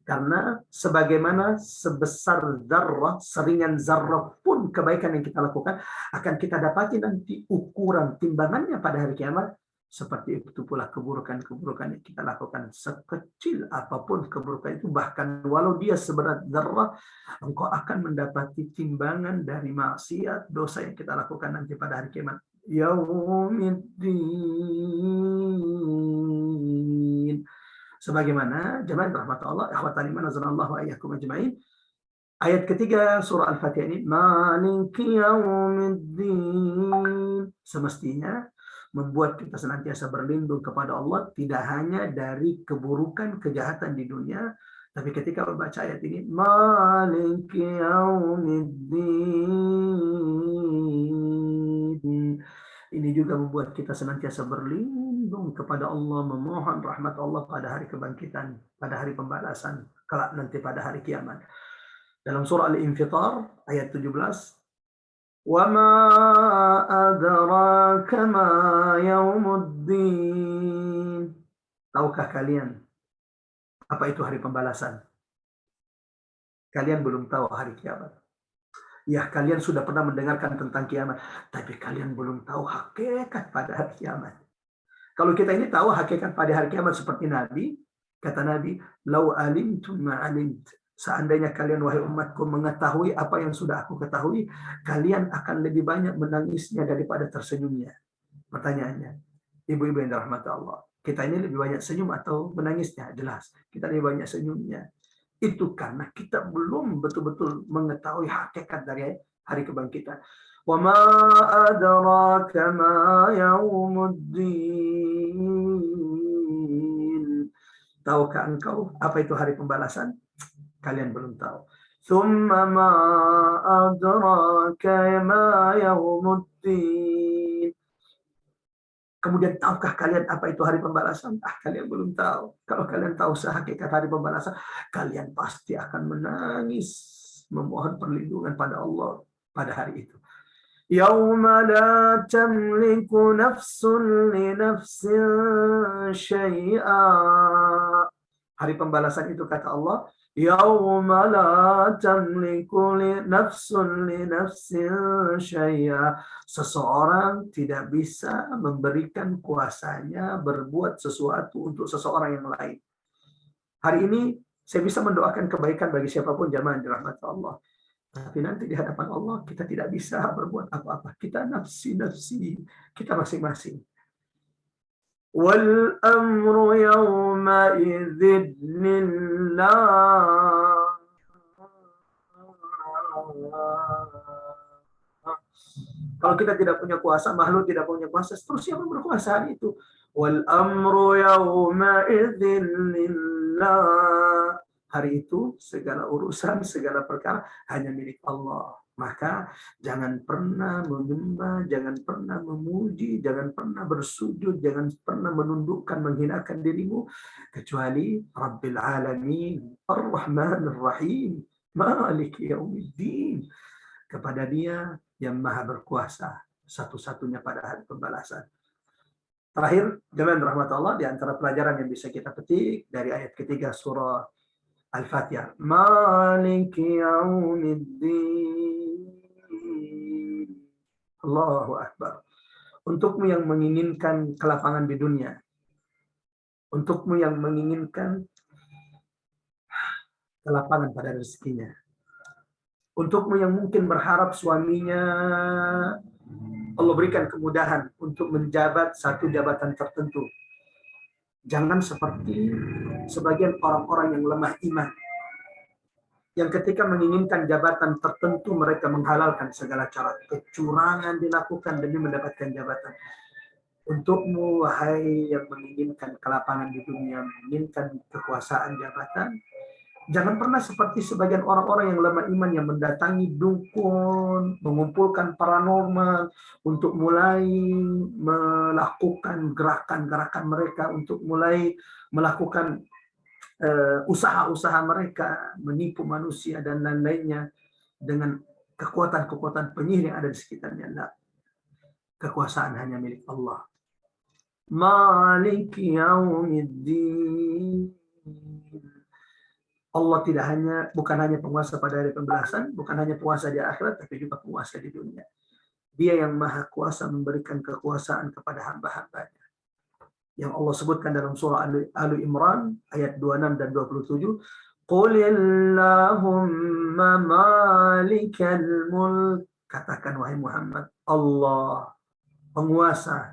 Karena sebagaimana sebesar zarrah, seringan zarrah pun kebaikan yang kita lakukan, akan kita dapati nanti ukuran timbangannya pada hari kiamat. Seperti itu pula keburukan-keburukan yang kita lakukan. Sekecil apapun keburukan itu, bahkan walau dia seberat zarrah, engkau akan mendapati timbangan dari maksiat, dosa yang kita lakukan nanti pada hari kiamat. Yaumiddin. Sebagaimana jemaah rahmat Allah, ikhwatan iman azanallahu wa iyyakum ajmain. Ayat ketiga surah Al-Fatihah ini, Maliki yaumiddin. Semestinya membuat kita senantiasa berlindung kepada Allah, tidak hanya dari keburukan, kejahatan di dunia, tapi ketika membaca ayat ini, Maliki yaumiddin, ini juga membuat kita senantiasa berlindung kepada Allah, memohon rahmat Allah pada hari kebangkitan, pada hari pembalasan, kelak nanti pada hari kiamat. Dalam surah Al-Infitar ayat 17, وَمَا أَدْرَاكَ مَا يَوْمُ الدِّينِ. Tahukah kalian apa itu hari pembalasan? Kalian belum tahu hari kiamat. Ya, kalian sudah pernah mendengarkan tentang kiamat, tapi kalian belum tahu hakikat pada hari kiamat. Kalau kita ini tahu hakikat pada hari kiamat seperti Nabi, kata Nabi, "Lau alimtum ma alimt." Seandainya kalian wahai umatku mengetahui apa yang sudah aku ketahui, kalian akan lebih banyak menangisnya daripada tersenyumnya. Pertanyaannya, ibu-ibu yang dirahmati Allah, kita ini lebih banyak senyum atau menangisnya? Jelas, kita lebih banyak senyumnya. Itu karena kita belum betul-betul mengetahui hakikat dari hari kebangkitan. Wa ma adraka ma yaumuddin. Tahukah engkau apa itu hari pembalasan? Kalian belum tahu. Tsumma ma adraka ma yaumuddin. Kemudian tahukah kalian apa itu hari pembalasan? Kalian belum tahu. Kalau kalian tahu sehakikat hari pembalasan, kalian pasti akan menangis, memohon perlindungan pada Allah pada hari itu. Yauma la tamliku nafsun li nafsin syai'a. Hari pembalasan itu kata Allah, Yauma la tamliku nafsun li nafsin syai'a. Seseorang tidak bisa memberikan kuasanya berbuat sesuatu untuk seseorang yang lain. Hari ini saya bisa mendoakan kebaikan bagi siapapun jamaah yang dirahmati Allah. Tapi nanti di hadapan Allah kita tidak bisa berbuat apa-apa. Kita nafsi-nafsi, kita masing-masing. Wal amru yawma idzin lillah. Kalau kita tidak punya kuasa, makhluk tidak punya kuasa, terus siapa berkuasa hari itu? Wal amru yawma idzin lillah. Hari itu segala urusan, segala perkara hanya milik Allah. Maka jangan pernah menyembah, jangan pernah memuji, jangan pernah bersujud, jangan pernah menundukkan, menghinakan dirimu kecuali Rabbil Alamin, Ar-Rahmanir Rahim, Maliki Yaumiddin. Kepada Dia yang Maha berkuasa, satu-satunya pada hari pembalasan. Terakhir, jemaah rahmat Allah, di antara pelajaran yang bisa kita petik dari ayat ketiga surah Al-Fatihah, Maliki Yaumiddin. Allahu Akbar. Untukmu yang menginginkan kelapangan di dunia, untukmu yang menginginkan kelapangan pada rezekinya, untukmu yang mungkin berharap suaminya Allah berikan kemudahan untuk menjabat satu jabatan tertentu. Jangan seperti sebagian orang-orang yang lemah iman, yang ketika menginginkan jabatan tertentu mereka menghalalkan segala cara kecurangan dilakukan demi mendapatkan jabatan. Untukmu, wahai yang menginginkan kelapangan di dunia, menginginkan kekuasaan jabatan, jangan pernah seperti sebagian orang-orang yang lemah iman yang mendatangi dukun, mengumpulkan paranormal untuk mulai melakukan gerakan-gerakan mereka, untuk mulai melakukan usaha-usaha mereka, menipu manusia dan lain-lainnya dengan kekuatan-kekuatan penyihir yang ada di sekitarnya. Nah, kekuasaan hanya milik Allah. Maliki Yaumiddin. Allah bukan hanya penguasa pada hari pembalasan, bukan hanya penguasa di akhirat, tapi juga penguasa di dunia. Dia yang maha kuasa memberikan kekuasaan kepada hamba-hambanya. Yang Allah sebutkan dalam surah Ali Imran ayat 26 dan 27, Qulillahumma malikal mulk. Katakan wahai Muhammad, Allah penguasa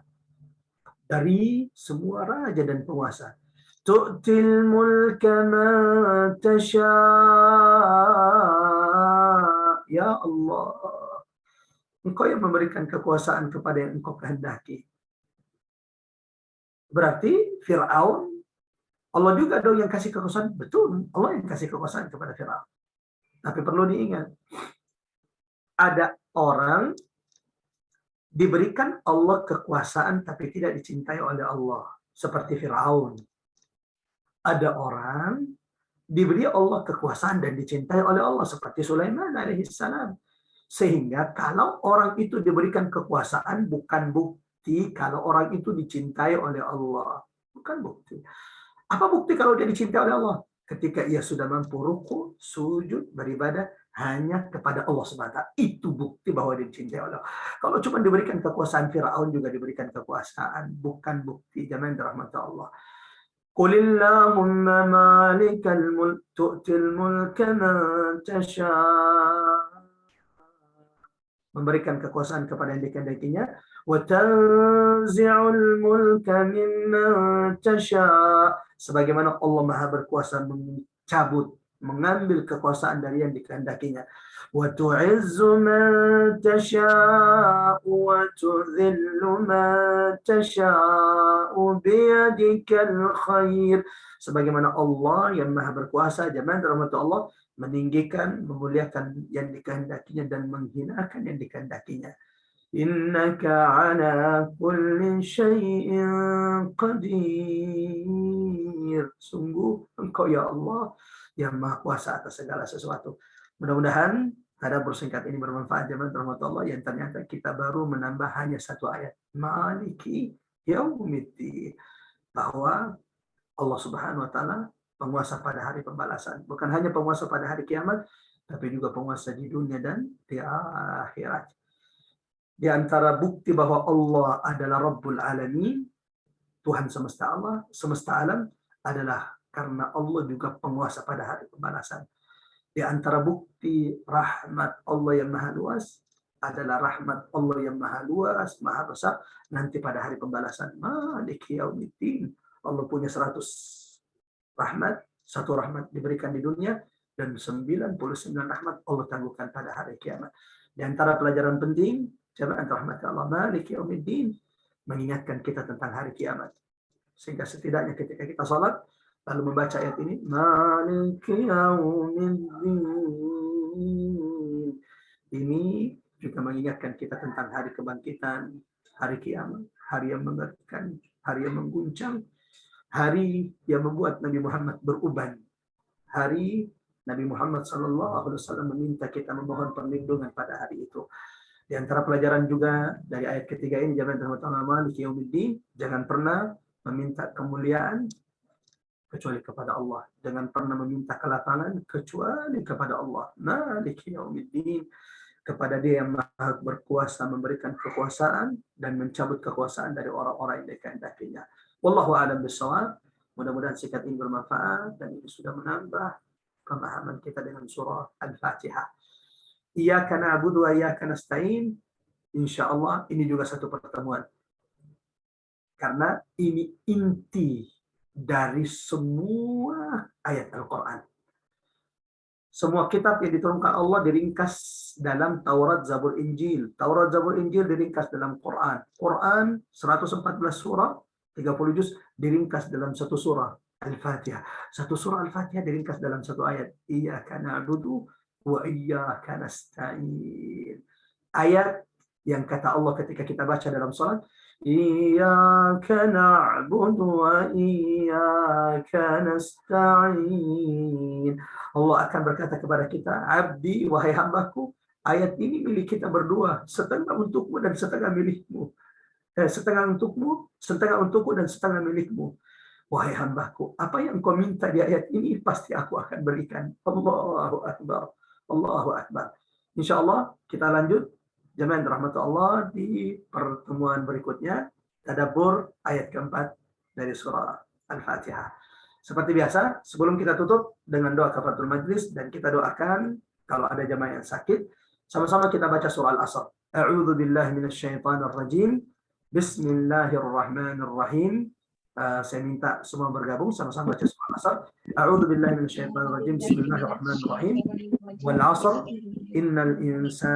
dari semua raja dan penguasa. Tu'til mulka man tasha. Ya Allah, Engkau yang memberikan kekuasaan kepada yang Engkau kehendaki. Berarti Fir'aun, Allah juga dong yang kasih kekuasaan. Betul, Allah yang kasih kekuasaan kepada Fir'aun. Tapi perlu diingat, ada orang diberikan Allah kekuasaan tapi tidak dicintai oleh Allah. Seperti Fir'aun. Ada orang diberi Allah kekuasaan dan dicintai oleh Allah. Seperti Sulaiman alaihissalam. Sehingga kalau orang itu diberikan kekuasaan bukan bukti kalau orang itu dicintai oleh Allah. Bukan bukti. Apa bukti kalau dia dicintai oleh Allah? Ketika ia sudah mampu ruku, sujud, beribadah hanya kepada Allah semata. Itu bukti bahwa dia dicintai oleh Allah. Kalau cuma diberikan kekuasaan, Fir'aun juga diberikan kekuasaan. Bukan bukti. Jamaah dirahmati Allah. Qulillahumma malikal mulk tu'til mulka man tasha. Memberikan kekuasaan kepada yang dikehendakinya, wa tanzi'ul mulka mimman tasha. Sebagaimana Allah Maha berkuasa mencabut, mengambil kekuasaan dari yang dikehendakinya. Wa tu'izzu man tasha wa tudhillu man tasha biyadikal khair. Sebagaimana Allah yang Maha berkuasa, jamaah rahmat Allah, meninggikan, memuliakan yang dikehendakinya dan menghinakan yang dikehendakinya. Innaka ala kulli syai'in qadir. Sungguh Engkau ya Allah yang maha kuasa atas segala sesuatu. Mudah-mudahan tadabbur singkat ini bermanfaat jemaah rahmatullah, yang ternyata kita baru menambah hanya satu ayat. Maliki Yaumiddin. Bahwa Allah Subhanahu wa taala penguasa pada hari pembalasan. Bukan hanya penguasa pada hari kiamat, tapi juga penguasa di dunia dan di akhirat. Di antara bukti bahwa Allah adalah Rabbul Alamin, Tuhan semesta alam adalah karena Allah juga penguasa pada hari pembalasan. Di antara bukti rahmat Allah yang maha luas adalah rahmat Allah yang maha luas, maha besar nanti pada hari pembalasan. Maliki yaumiddin. Allah punya 100 rahmat, 1 rahmat diberikan di dunia dan 99 rahmat Allah tangguhkan pada hari kiamat. Di antara pelajaran penting, jamaah rahmat Allah, Maliki yaumiddin, mengingatkan kita tentang hari kiamat. Sehingga setidaknya ketika kita salat lalu membaca ayat ini, Maliki yaumiddin, ini juga mengingatkan kita tentang hari kebangkitan, hari kiamat, hari yang mengerikan, hari yang mengguncang, hari yang membuat Nabi Muhammad beruban, hari Nabi Muhammad SAW meminta kita memohon perlindungan pada hari itu. Di antara pelajaran juga dari ayat ketiga ini, jangan pernah meminta kemuliaan kecuali kepada Allah. Jangan pernah meminta kelapangan kecuali kepada Allah. Maliki yaumiddin, kepada Dia yang Maha berkuasa memberikan kekuasaan dan mencabut kekuasaan dari orang-orang yang dikehendakinya. Wallahu a'lam bishawab. Mudah-mudahan singkat ini bermanfaat dan ini sudah menambah pemahaman kita dengan surah Al-Fatihah. Iyyaka na'budu wa iyyaka nasta'in. Insyaallah ini juga satu pertemuan. Karena ini inti dari semua ayat Al-Quran. Semua kitab yang diturunkan Allah diringkas dalam Taurat, Zabur, Injil. Taurat, Zabur, Injil diringkas dalam Quran. Quran 114 surah, 30 juz diringkas dalam satu surah Al-Fatihah. Satu surah Al-Fatihah diringkas dalam satu ayat. Iyyaka na'budu wa iyyaka nasta'in. Ayat yang kata Allah ketika kita baca dalam salat, Iyyaka na'budu wa iyyaka nasta'in. Allah akan berkata kepada kita, Abdi, wahai hambaku, ayat ini milik kita berdua, setengah untukmu dan setengah milikmu. Setengah untukmu, setengah untukku dan setengah milikmu. Wahai hambaku, apa yang kau minta di ayat ini pasti aku akan berikan. Allahu Akbar. Allahu Akbar. Insyaallah kita lanjut jemaah rahmat Allah di pertemuan berikutnya, tadabbur ayat keempat dari surah Al-Fatihah. Seperti biasa, sebelum kita tutup dengan doa kafaratul majlis dan kita doakan kalau ada jemaah yang sakit, sama-sama kita baca surah Al-Asr. A'udzu billahi minasyaitonir rajim. Bismillahirrahmanirrahim. Saya minta semua bergabung sama-sama baca surah Al-Asr. A'udzu billahi minasyaitonir rajim. Bismillahirrahmanirrahim. Wal 'asr innal insana